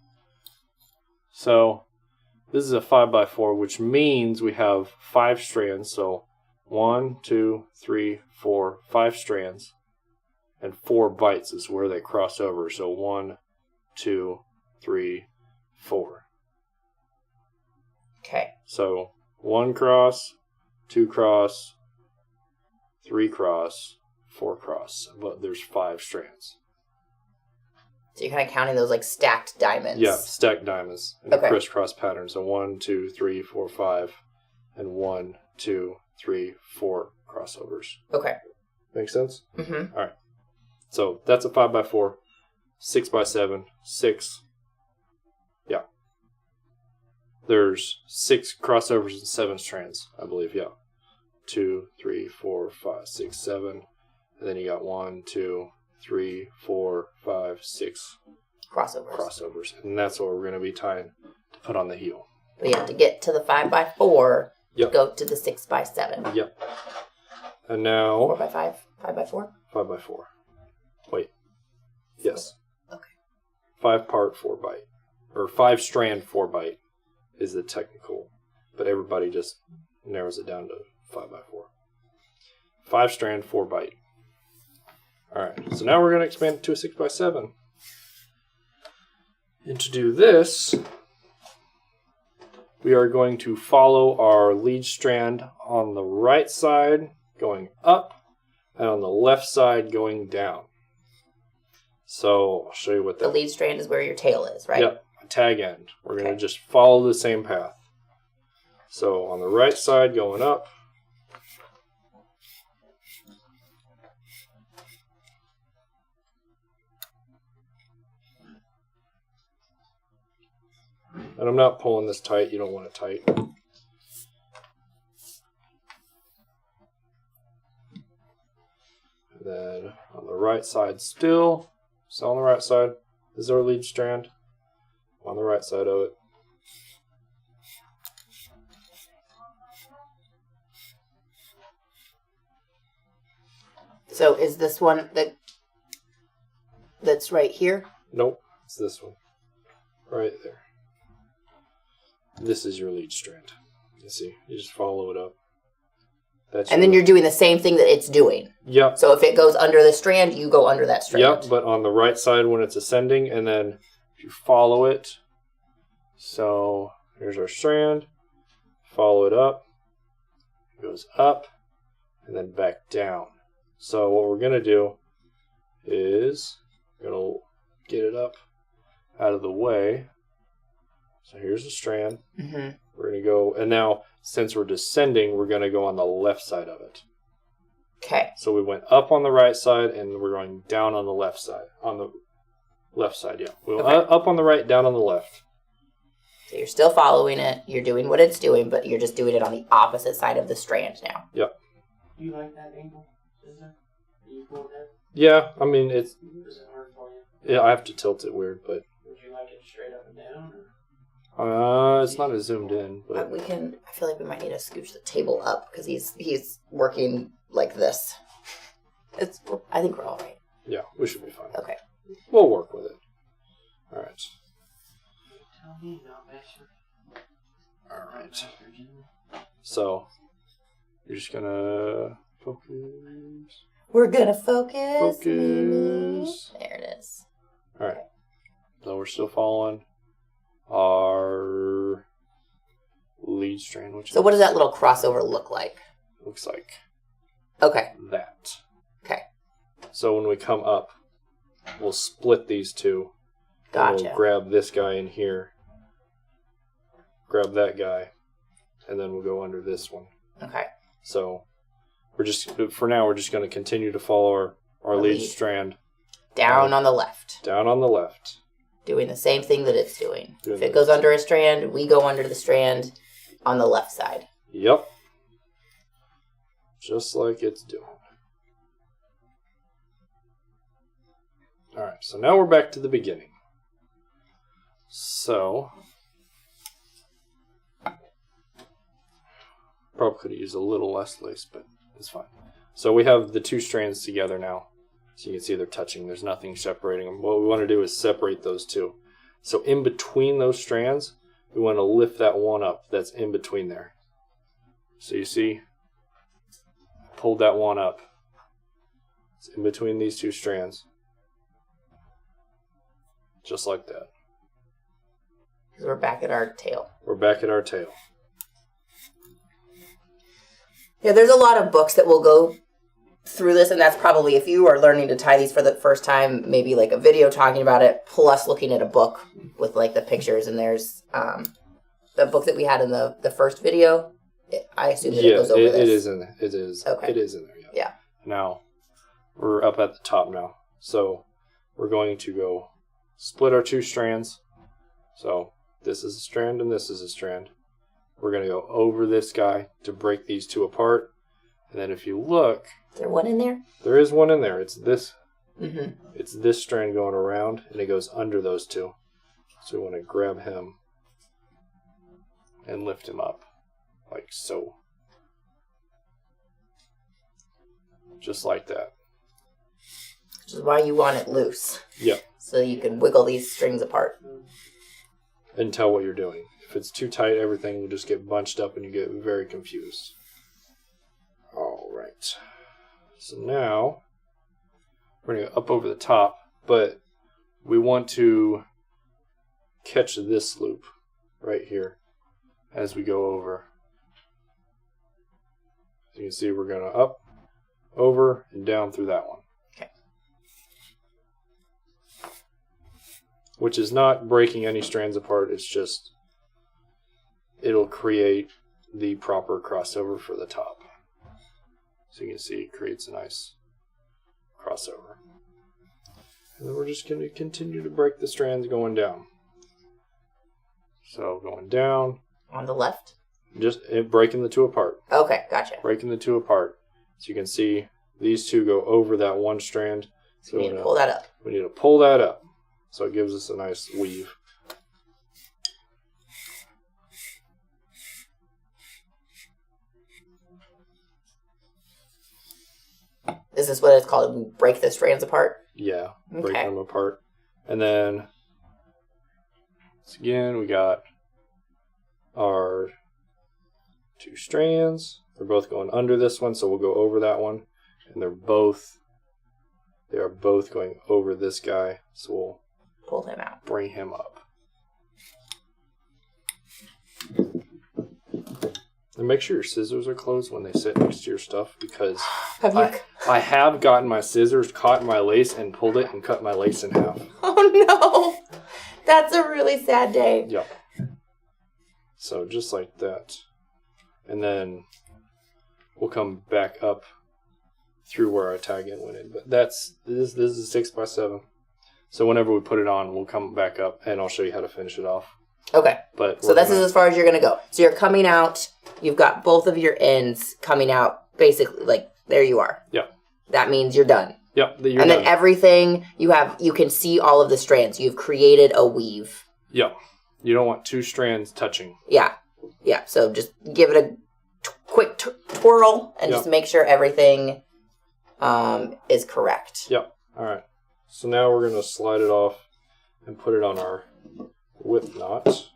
So this is a 5x4, which means we have 5 strands. So 1, 2, 3, 4, 5 strands. And 4 bites is where they cross over. So 1, 2, 3, 4. Okay. So 1 cross, 2 cross, 3 cross, 4 cross. But there's 5 strands. So you're kind of counting those like stacked diamonds. Yeah, stacked diamonds in Okay. a crisscross pattern. So 1, 2, 3, 4, 5, and 1, 2, 3, 4 crossovers. Okay. Make sense? Mm-hmm. All right. So that's a 5x4, 6x7, 6. Yeah. There's 6 crossovers and 7 strands, I believe. Yeah. 2, 3, 4, 5, 6, 7. And then you got 1, 2, 3, 4, 5, 6 crossovers. And that's what we're going to be tying to put on the heel. We have to get to the 5x4. Yep. Go to the 6x7. Yep. And now 4x5. 5x4. 5x4. Wait. Yes. Okay. 5 part 4 bite. Or 5 strand 4 bite is the technical. But everybody just narrows it down to 5x4. 5 strand 4 bite. Alright, so now we're going to expand it to a 6x7. And to do this, we are going to follow our lead strand on the right side going up and on the left side going down. So I'll show you what that The lead strand is where your tail is, right? Yep, tag end. We're going to just follow the same path. So on the right side going up. And I'm not pulling this tight. You don't want it tight. And then on the right side still on the right side is our lead strand. On the right side of it. So is this one that's right here? Nope, it's this one. Right there. This is your lead strand. You see, you just follow it up. That's And then you're doing the same thing that it's doing. Yep. So if it goes under the strand, you go under that strand. Yep, but on the right side when it's ascending, and then if you follow it, so here's our strand, follow it up, it goes up, and then back down. So what we're going to do is, we're going to get it up out of the way. So here's the strand. Mm-hmm. We're going to go, and now since we're descending, we're going to go on the left side of it. Okay. So we went up on the right side, and we're going down on the left side. On the left side, yeah. We went Okay. up on the right, down on the left. So you're still following it. You're doing what it's doing, but you're just doing it on the opposite side of the strand now. Yep. Do you like that angle? Is there? Are you cool with that? Yeah, I mean, it's... Is it hard for you? Yeah, I have to tilt it weird, but... Would you like it straight up and down? It's not as zoomed in, but... I feel like we might need to scooch the table up because he's working like this. I think we're all right. Yeah, we should be fine. Okay. We'll work with it. All right. Tell me, not master. All right. So, you're just gonna focus. We're gonna focus. Focus. There it is. All right. So we're still following our lead strand, which So what does that little crossover look like? looks like Okay. that. Okay. So when we come up, we'll split these two. And Gotcha. we'll grab this guy in here, grab that guy, and then we'll go under this one. Okay. So we're just going to continue to follow our lead strand Down on the left. down on the left. Doing the same thing that it's doing. Doing If it this. goes under a strand, we go under the strand on the left side. Yep. Just like it's doing. Alright, so now we're back to the beginning. So, probably could have used a little less lace, but it's fine. So we have the two strands together now. So you can see they're touching. There's nothing separating them. What we want to do is separate those two. So in between those strands, we want to lift that one up that's in between there. So you see, pulled that one up. It's in between these two strands. Just like that. Because we're back at our tail. We're back at our tail. Yeah, there's a lot of books that will go through this, and that's probably, if you are learning to tie these for the first time, maybe like a video talking about it, plus looking at a book with like the pictures, and there's the book that we had in the first video. I assume that it goes over this. It is in there. It is. Okay. It is in there. Yeah. Now, we're up at the top now. So, we're going to go split our two strands. So, this is a strand and this is a strand. We're going to go over this guy to break these two apart. And then if you look... Is there one in there? There is one in there. It's this. Mm-hmm. It's this strand going around, and it goes under those two. So we want to grab him and lift him up, like so. Just like that. Which is why you want it loose. Yep. So you can wiggle these strings apart. And tell what you're doing. If it's too tight, everything will just get bunched up and you get very confused. Alright. So now, we're going to go up over the top, but we want to catch this loop right here as we go over. So you can see we're going to up, over, and down through that one. Okay. Which is not breaking any strands apart, it's just, it'll create the proper crossover for the top. So you can see it creates a nice crossover. And then we're just going to continue to break the strands going down. So going down. On the left? Just breaking the two apart. Okay, gotcha. Breaking the two apart. So you can see these two go over that one strand. So we need to pull that up. We need to pull that up. So it gives us a nice weave. Is this what it's called? We break the strands apart? Yeah, Okay. breaking them apart. And then, once again, we got our two strands. They're both going under this one, so we'll go over that one. And they are both going over this guy, so we'll Pull him out. bring him up. And make sure your scissors are closed when they sit next to your stuff, because Have you? I have gotten my scissors caught in my lace and pulled it and cut my lace in half. Oh no! That's a really sad day. Yep. So just like that. And then we'll come back up through where our tag end went in. But this is 6x7. So whenever we put it on, we'll come back up and I'll show you how to finish it off. Okay. But So this is as far as you're going to go. So you're coming out. You've got both of your ends coming out. Basically, like, there you are. Yep. That means you're done. Yep. You're and done. then everything you can see all of the strands. You've created a weave. Yep. You don't want two strands touching. Yeah. Yeah. So just give it a quick twirl and just make sure everything is correct. Yep. All right. So now we're going to slide it off and put it on our whip knot.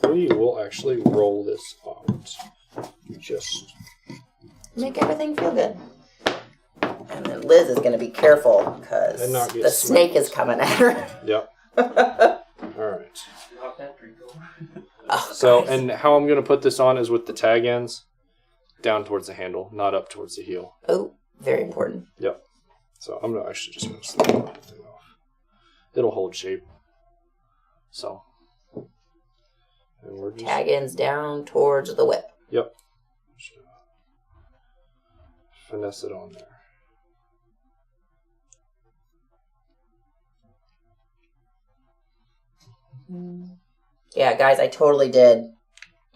We will actually roll this out. Just make everything feel good. And then Liz is going to be careful because the snake is coming at her. Yep. All right. Knock that drink over. So, and how I'm going to put this on is with the tag ends down towards the handle, not up towards the heel. Oh, very important. Yep. So I'm gonna actually just going to slide everything off. It'll hold shape. So. And we're just... Tag ends down towards the whip. Yep. Finesse it on there. Yeah, guys, I totally did.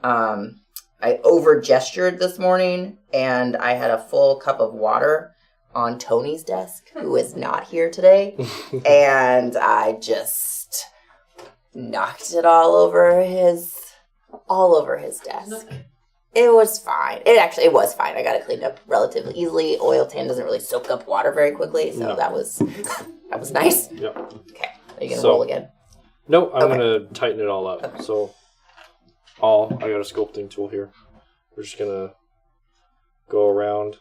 I over gestured this morning, and I had a full cup of water on Tony's desk, who is not here today, and I just knocked it all over his desk. It was fine. It was fine. I got it cleaned up relatively easily. Oil tan doesn't really soak up water very quickly, so that was nice. Yep. Okay, are you gonna roll again? No, I'm gonna tighten it all up. Okay. So, I got a sculpting tool here. We're just gonna go around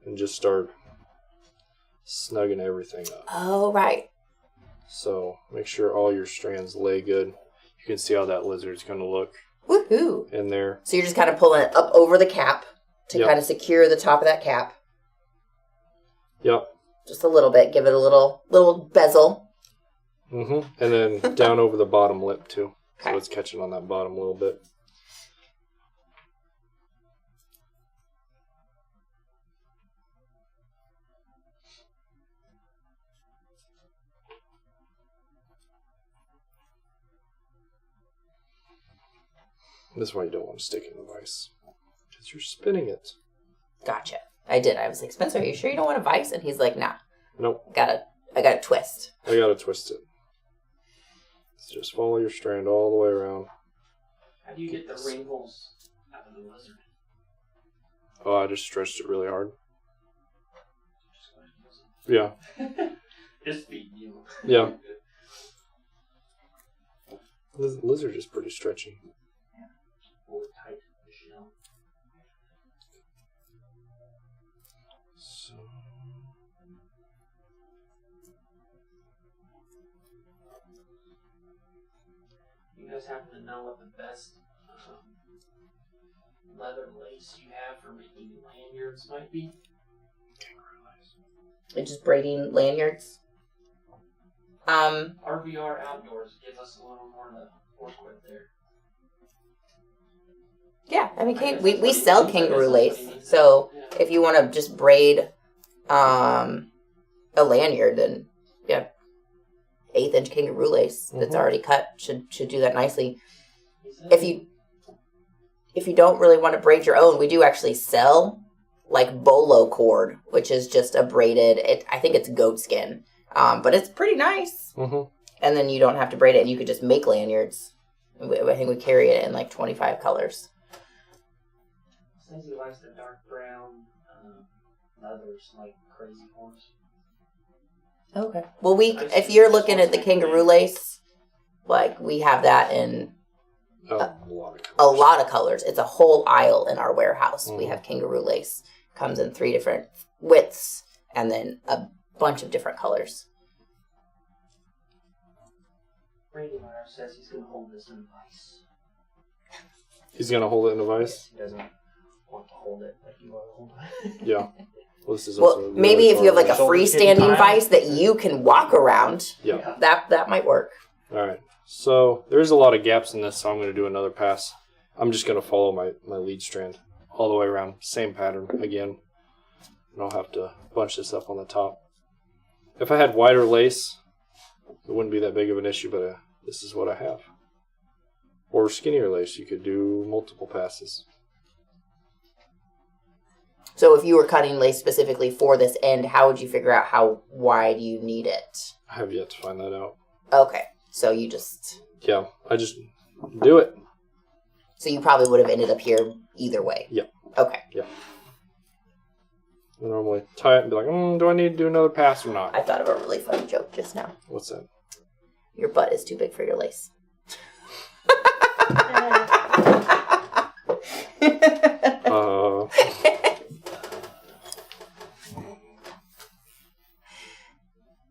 and just start snugging everything up. Oh, right. So make sure all your strands lay good. You can see how that lizard's gonna look. Woohoo! In there. So you're just kind of pulling it up over the cap to kind of secure the top of that cap. Yep. Just a little bit. Give it a little bezel. Mm-hmm. And then down over the bottom lip too. Okay. So it's catching on that bottom a little bit. This is why you don't want to stick it in the vise. Because you're spinning it. Gotcha. I did. I was like, Spencer, are you sure you don't want a vise? And he's like, nah. Nope. I got to twist. I gotta twist it. So just follow your strand all the way around. How do you get the wrinkles out of the lizard? Oh, I just stretched it really hard. Yeah. Just feeding you. Yeah. The lizard is pretty stretchy. Hold it tight, you know. So. You guys happen to know what the best leather lace you have for making lanyards might be? And just braiding lanyards. RVR Outdoors gives us a little more to work with there. Yeah, I mean, we sell kangaroo lace. So if you want to just braid a lanyard, then yeah, 1/8-inch kangaroo lace that's already cut should do that nicely. If you don't really want to braid your own, we do actually sell like bolo cord, which is just a braided. I think it's goat skin, but it's pretty nice. Mm-hmm. And then you don't have to braid it, and you could just make lanyards. I think we carry it in like 25 colors. Stacey likes the dark brown leathers like crazy horse. Okay. Well, if you're looking at the kangaroo lace, like we have that in a lot of colors. It's a whole aisle in our warehouse. We have kangaroo lace. Comes in 3 different widths and then a bunch of different colors. Brady Meyer says he's going to hold this in a vice. He's going to hold it in a vise? He doesn't want to hold it like you want to hold it. Yeah. Well, this is also maybe if you have like a Shoulder freestanding tile. vice that you can walk around, Yeah. that might work. All right. So there's a lot of gaps in this, so I'm going to do another pass. I'm just going to follow my lead strand all the way around. Same pattern again. And I'll have to bunch this up on the top. If I had wider lace, it wouldn't be that big of an issue, but this is what I have. Or skinnier lace, you could do multiple passes. So if you were cutting lace specifically for this end, how would you figure out how wide you need it? I have yet to find that out. Okay, so you just... Yeah, I just do it. So you probably would have ended up here either way? Yep. Okay. Yep. I normally tie it and be like, do I need to do another pass or not? I thought of a really funny joke just now. What's that? Your butt is too big for your lace.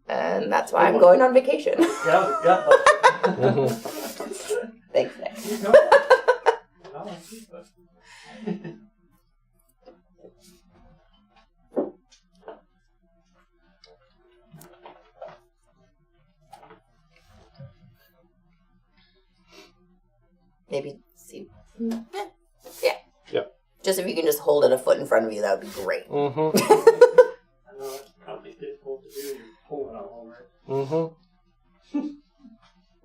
And that's why I'm going on vacation. Yeah. Thanks, Nick. Maybe see. Yeah. Yep. Just if you can just hold it a foot in front of you, that would be great. Mm-hmm. I know it's probably difficult to do. You're pulling all over it. Mm-hmm.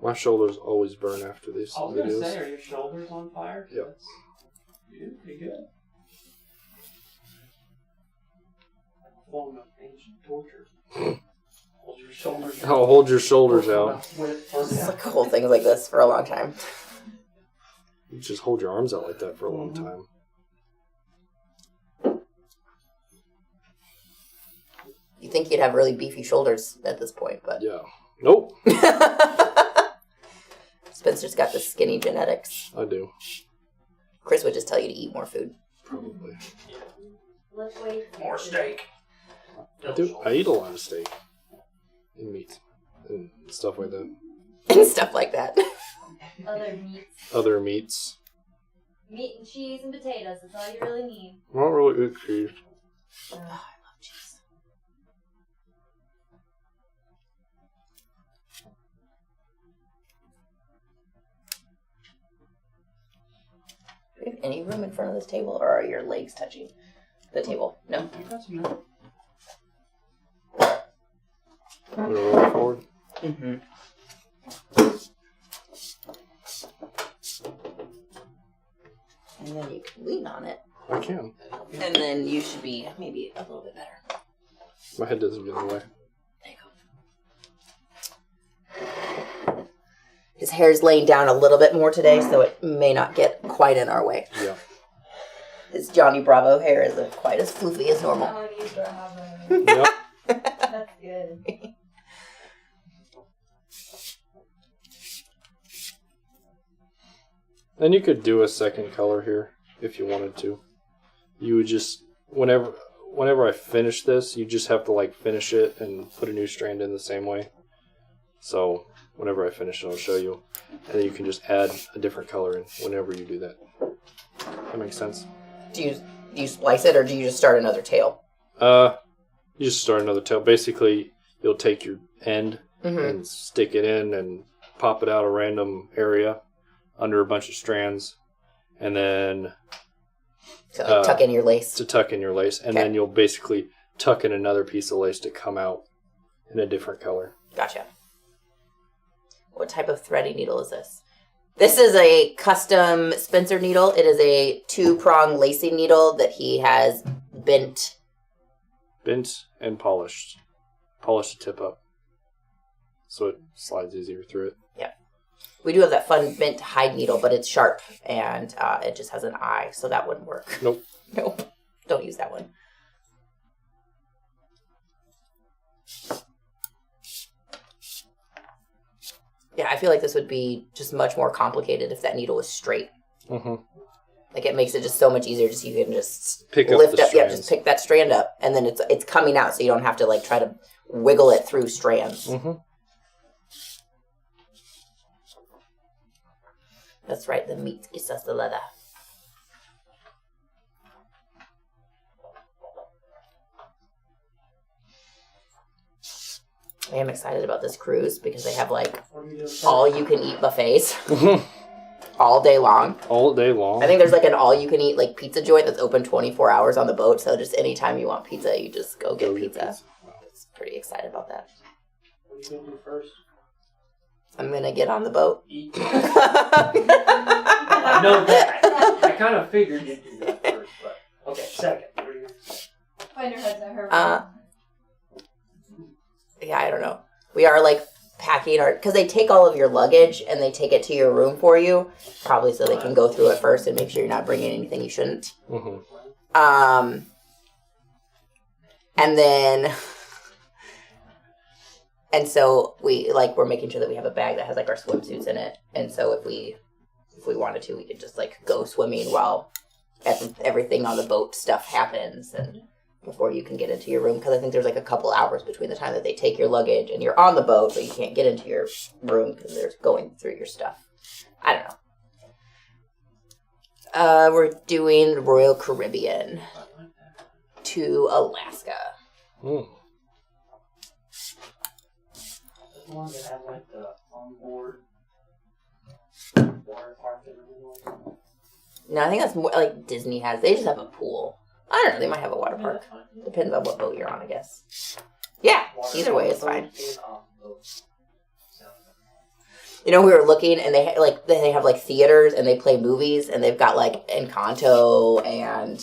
My shoulders always burn after these I was going to videos. say, are your shoulders on fire? Yep. You do pretty good. Like a form of ancient torture. Hold your shoulders out. Oh, hold your shoulders out. Just like hold things like this for a long time. You just hold your arms out like that for a long time. You think you'd have really beefy shoulders at this point, but... Yeah. Nope. Spencer's got the skinny genetics. I do. Chris would just tell you to eat more food. Probably. Let's wait. More steak. I eat a lot of steak. And meat. And stuff like that. And stuff like that. Other meats. Other meats. Meat and cheese and potatoes. That's all you really need. Not really eat cheese. Oh, I love cheese. Do we have any room in front of this table, or are your legs touching the table? No. You got some milk? I'm gonna roll forward. Mm-hmm. And then you can lean on it. I can. And then you should be maybe a little bit better. My head doesn't get in the way. There you go. His hair's laying down a little bit more today, so it may not get quite in our way. Yeah. His Johnny Bravo hair isn't quite as floofy as normal. Oh, you Bravo. Yep. That's good. And you could do a second color here if you wanted to. You would just, whenever I finish this, you just have to like finish it and put a new strand in the same way. So whenever I finish it, I'll show you. And then you can just add a different color in whenever you do that. That makes sense? Do you splice it, or do you just start another tail? You just start another tail. Basically, you'll take your end and stick it in and pop it out a random area under a bunch of strands, and then To like, tuck in your lace. to tuck in your lace, and then you'll basically tuck in another piece of lace to come out in a different color. Gotcha. What type of threading needle is this? This is a custom Spencer needle. It is a 2-prong lacing needle that he has bent. Bent and polished. Polished the tip up, so it slides easier through it. Yeah. We do have that fun bent hide needle, but it's sharp, and it just has an eye, so that wouldn't work. Nope. Nope. Don't use that one. Yeah, I feel like this would be just much more complicated if that needle was straight. Mm-hmm. Like, it makes it just so much easier. Just you can just Pick up lift the up, yeah, strands. just pick that strand up, and then it's coming out, so you don't have to like try to wiggle it through strands. Mm-hmm. That's right. The meat is us the leather. I am excited about this cruise because they have like What are you doing? all-you-can-eat buffets all day long. All day long. I think there's like an all-you-can-eat like pizza joint that's open 24 hours on the boat. So just anytime you want pizza, you just go get pizza. Wow. It's pretty excited about that. What are you going to do first? I'm gonna get on the boat. Eat. I know that. I kind of figured you'd do that first, but okay. Second. Find her heads at her. Yeah, I don't know. We are like packing because they take all of your luggage and they take it to your room for you, probably so they can go through it first and make sure you're not bringing anything you shouldn't. Mm-hmm. And then, and so we're making sure that we have a bag that has like our swimsuits in it. And so if we wanted to, we could just like go swimming while everything on the boat stuff happens and before you can get into your room. Because I think there's like a couple hours between the time that they take your luggage and you're on the boat, but you can't get into your room because they're going through your stuff. I don't know. We're doing the Royal Caribbean to Alaska. Mm. The one that had like the onboard water park and everything. No, I think that's more like Disney has. They just have a pool. I don't know. They might have a water park. Depends on what boat you're on, I guess. Yeah, either way is fine. You know, we were looking, and they have like theaters, and they play movies, and they've got like Encanto, and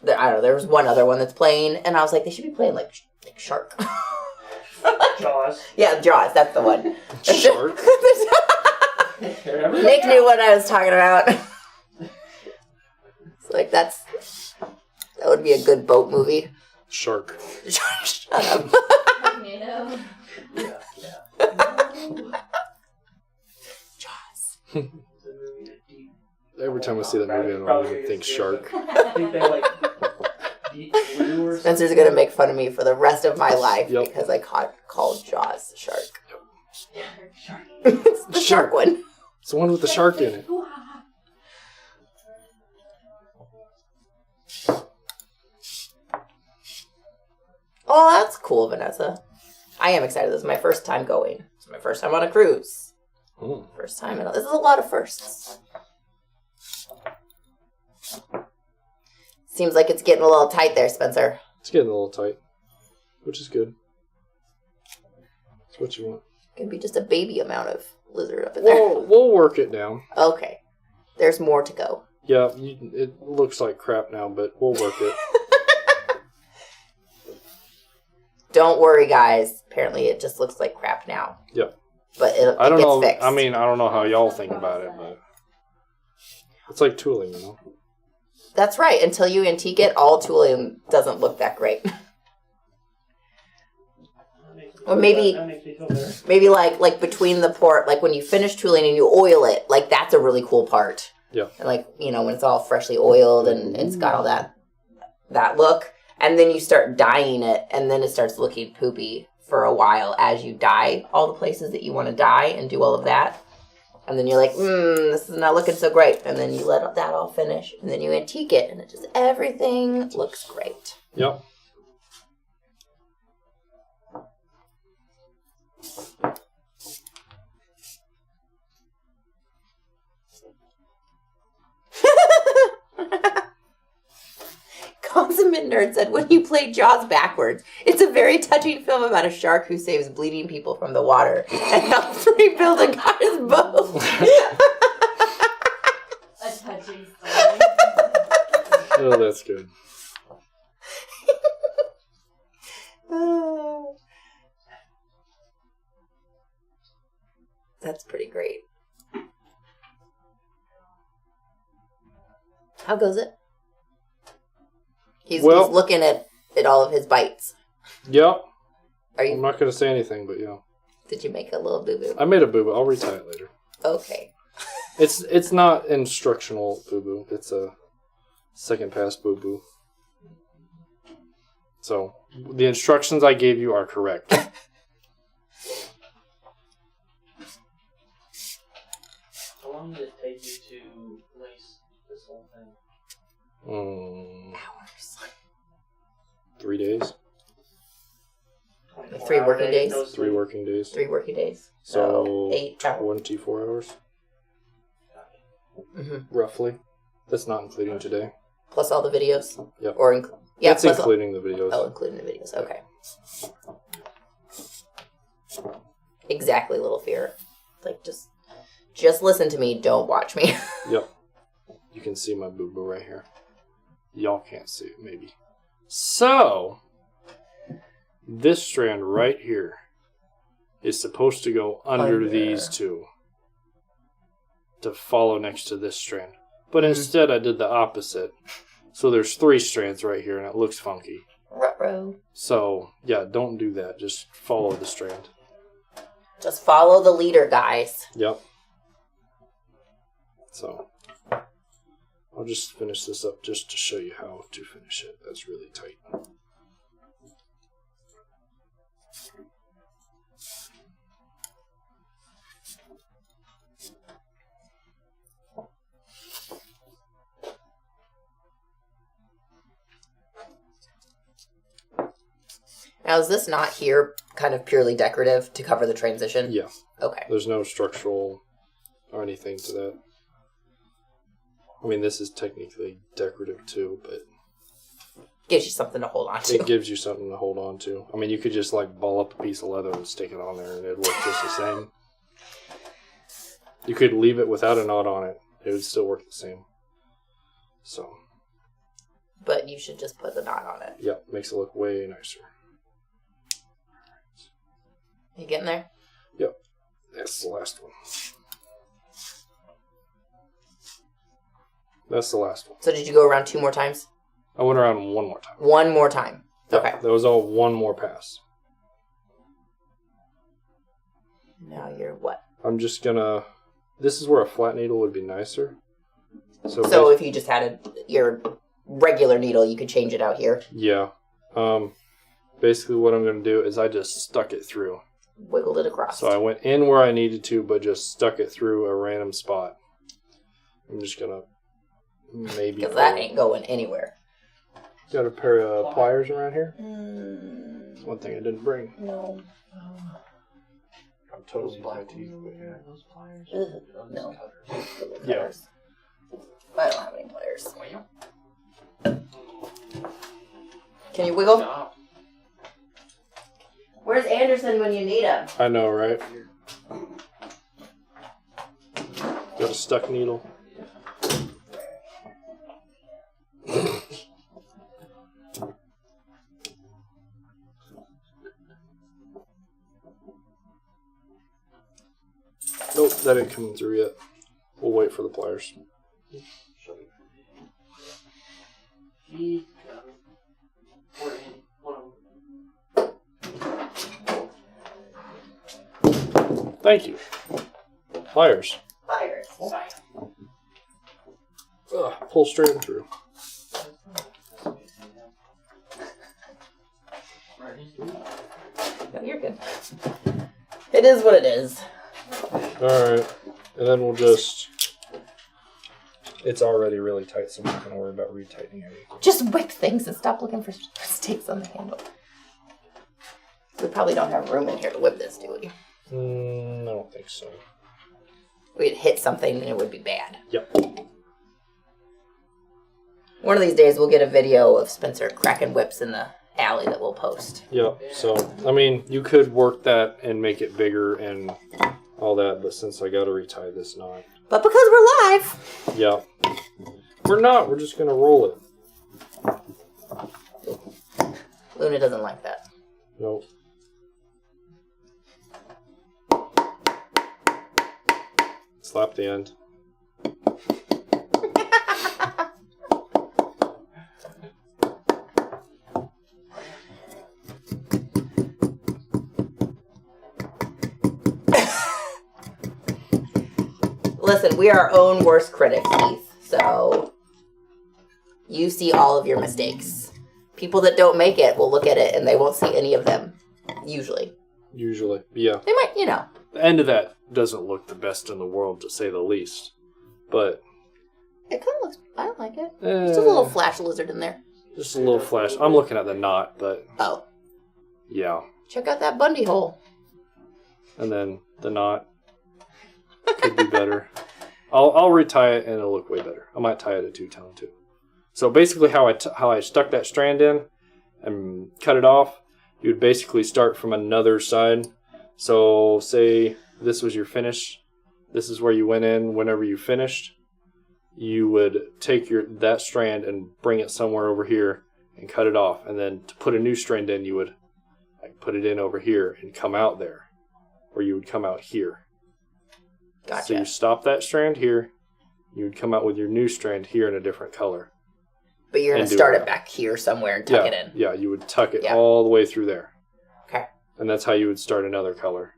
I don't know. There was one other one that's playing, and I was like, they should be playing like Shark. Jaws. Yeah, Jaws. That's the one. Shark. Nick knew what I was talking about. It's like that would be a good boat movie. Shark. Shut up. Tornado. Jaws. Every time I see that movie, I don't even think shark. I think they like eat blue or something. Spencer's gonna make fun of me for the rest of my life Yep. because I called Jaws shark. Shark. It's the shark one. It's the one with the shark in it. Oh, that's cool, Vanessa. I am excited. This is my first time going. It's my first time on a cruise. Mm. First time. This is a lot of firsts. Seems like it's getting a little tight there, Spencer. It's getting a little tight, which is good. That's what you want. Can be just a baby amount of lizard up in there. We'll work it down. Okay. There's more to go. Yeah, it looks like crap now, but we'll work it. Don't worry, guys. Apparently, it just looks like crap now. Yep. But it I don't gets know. fixed. I mean, I don't know how y'all think about it, but it's like tooling, you know. That's right. Until you antique it, all tooling doesn't look that great. Or maybe like between the port, like when you finish tooling and you oil it, like that's a really cool part. Yeah. And like, you know, when it's all freshly oiled and it's got all that look. And then you start dyeing it, and then it starts looking poopy for a while as you dye all the places that you want to dye and do all of that. And then you're like, this is not looking so great. And then you let that all finish, and then you antique it, and it just, everything looks great. Yep. Consummate Nerd said, when you play Jaws backwards, it's a very touching film about a shark who saves bleeding people from the water and helps rebuild a guy's boat. A touching story. Oh, that's good. That's pretty great. How goes it? He's looking at all of his bites. Yep. I'm not going to say anything, but yeah. Did you make a little boo-boo? I made a boo-boo. I'll retie it later. Okay. It's not instructional boo-boo. It's a second pass boo-boo. So, the instructions I gave you are correct. How long did it take you to lace this whole thing? Hours. 3 days. 3 working days? 3 working days. 3 working days. So 8 hours. 24 hours. Mm-hmm. Roughly. That's not including today. Plus all the videos? Yep. Or That's including the videos. Oh, including the videos. Okay. Exactly, Little Fear. Like, just listen to me. Don't watch me. Yep. You can see my boo-boo right here. Y'all can't see it, maybe. So, this strand right here is supposed to go under these two to follow next to this strand. But instead, I did the opposite. So there's 3 strands right here, and it looks funky. Ruh-roh. So, yeah, don't do that. Just follow the strand. Just follow the leader, guys. Yep. So, I'll just finish this up just to show you how to finish it. That's really tight. Now, is this not here kind of purely decorative to cover the transition? Yeah. Okay. There's no structural or anything to that. I mean, this is technically decorative too, but Gives you something to hold on to. it gives you something to hold on to. I mean, you could just like ball up a piece of leather and stick it on there and it'd look just the same. You could leave it without a knot on it. It would still work the same. So, But you should just put the knot on it. yeah, makes it look way nicer. You getting there? Yep, that's the last one. That's the last one. So did you go around 2 more times? I went around one more time. 1 more time. Yeah, Okay. that was all one more pass. Now you're what? I'm just gonna... This is where a flat needle would be nicer. So if you just had your regular needle, you could change it out here. Yeah. Basically what I'm gonna do is I just stuck it through. Wiggled it across. So I went in where I needed to, but just stuck it through a random spot. I'm just gonna maybe... Because that ain't going anywhere. Got a pair of pliers around here? Mm, One thing I didn't bring. no. I'm totally my teeth, but yeah. Those pliers? Ugh, no. Yeah. I don't have any pliers. Can you wiggle? Stop. Where's Anderson when you need him? I know, right? Got a stuck needle. Nope, that ain't coming through yet. We'll wait for the pliers. He, or one of them. Thank you. Pliers. Pliers. Ugh, pull straight through. No, you're good. It is what it is. Alright, and then we'll just... It's already really tight, so we're not going to worry about retightening anything. Just whip things and stop looking for mistakes on the handle. We probably don't have room in here to whip this, do we? I don't think so. We'd hit something and it would be bad. Yep. One of these days we'll get a video of Spencer cracking whips in the alley that we'll post. Yep, so, I mean, you could work that and make it bigger and all that, but since I got to retie this knot. But because we're live, Yeah. We're not, we're just going to roll it. Luna doesn't like that. Nope. Slap the end. Listen, we are our own worst critics, Heath. So you see all of your mistakes. People that don't make it will look at it and they won't see any of them. Usually. Usually, yeah. They might, you know. The end of that doesn't look the best in the world, to say the least. But... It kind of looks, I like it. Just a little flash lizard in there. Just a little flash. I'm looking at the knot, but... Oh. Yeah. Check out that Bundy hole. And then the knot could be better. I'll retie it and it'll look way better. I might tie it a two-tone too. So basically how I stuck that strand in and cut it off, you'd basically start from another side. So say this was your finish. This is where you went in. Whenever you finished, you would take that strand and bring it somewhere over here and cut it off. And then to put a new strand in, you would put it in over here and come out there, or you would come out here. Gotcha. So you stop that strand here. You would come out with your new strand here in a different color. But you're going to start it back here somewhere and tuck it in. Yeah, you would tuck it all the way through there. Okay. And that's how you would start another color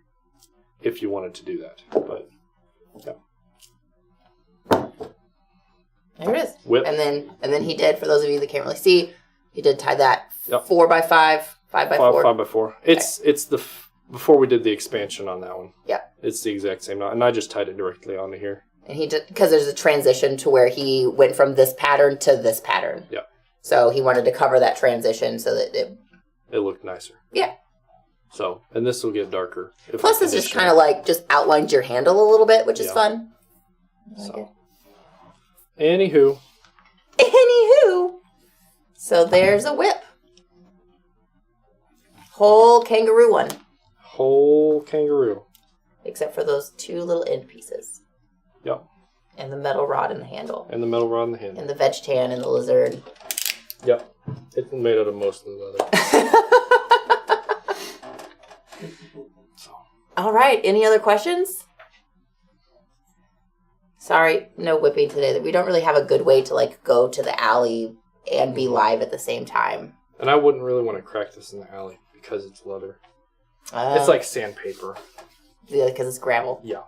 if you wanted to do that. But, yeah. There it is. Whip. And then he did, for those of you that can't really see, he did tie that 4x5, 5x4. 5x4. It's the before we did the expansion on that one. Yeah. It's the exact same knot. And I just tied it directly onto here. And he did, because there's a transition to where he went from this pattern to this pattern. Yeah. So he wanted to cover that transition so that it looked nicer. Yeah. So, and this will get darker. Plus, it's just kind of like just outlines your handle a little bit, which is fun. So, anywho. So there's a whip. Whole kangaroo one. Whole kangaroo. Except for those 2 little end pieces. Yep. And the metal rod in the handle. And the metal rod in the handle. And the veg-tan and the lizard. Yep. It's made out of most of the leather. All right. Any other questions? Sorry, no whipping today. We don't really have a good way to like go to the alley and be live at the same time. And I wouldn't really want to crack this in the alley because it's leather. It's like sandpaper. Yeah, because it's gravel. Yeah.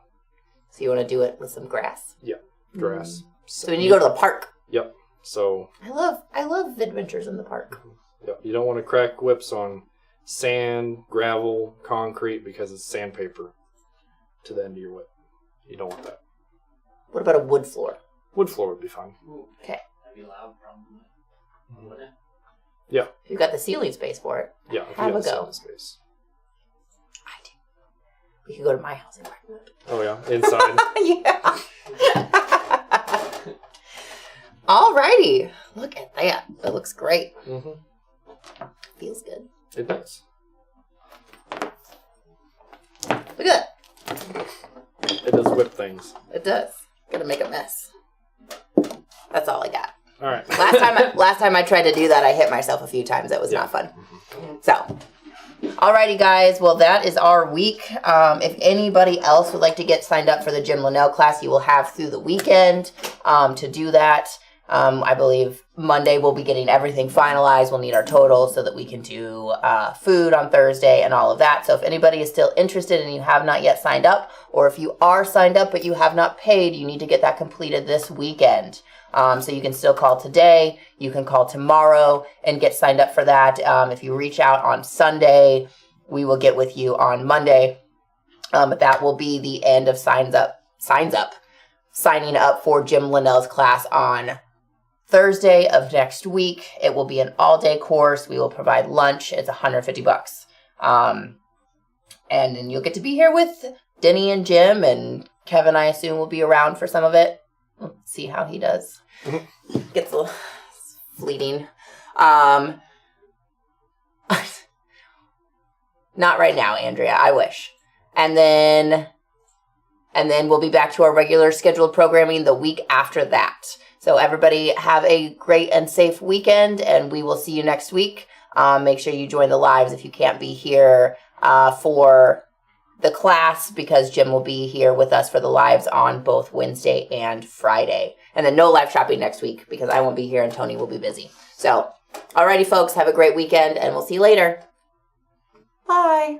So you want to do it with some grass. Yeah, grass. So when you go to the park. Yep. So I love adventures in the park. Yep. You don't want to crack whips on sand, gravel, concrete because it's sandpaper to the end of your whip. You don't want that. What about a wood floor? Wood floor would be fine. Okay. That'd be loud, probably. Wouldn't it? Yeah. If you've got the ceiling space for it. Yeah. If have you a go. Space. I do. We could go to my house and crack wood. Oh yeah, inside. Yeah. Alrighty. Look at that. That looks great. Mm-hmm. Feels good. It does. Look at that. It does whip things. It does. Gonna make a mess. That's all I got. All right. Last time I tried to do that, I hit myself a few times. That was not fun. So, alrighty, guys. Well, that is our week. If anybody else would like to get signed up for the Jim Linnell class, you will have through the weekend to do that. I believe Monday we'll be getting everything finalized. We'll need our total so that we can do food on Thursday and all of that. So if anybody is still interested and you have not yet signed up, or if you are signed up but you have not paid, you need to get that completed this weekend. So you can still call today. You can call tomorrow and get signed up for that. If you reach out on Sunday, we will get with you on Monday. But that will be the end of signing up for Jim Linnell's class on Thursday of next week. It will be an all-day course. We will provide lunch. It's $150. And then you'll get to be here with Denny and Jim, and Kevin, I assume, will be around for some of it. We'll see how he does. Gets a little fleeting. Not right now, Andrea. I wish. And then we'll be back to our regular scheduled programming the week after that. So everybody have a great and safe weekend, and we will see you next week. Make sure you join the lives if you can't be here for the class, because Jim will be here with us for the lives on both Wednesday and Friday. And then no live shopping next week because I won't be here and Tony will be busy. So, alrighty, folks, have a great weekend, and we'll see you later. Bye.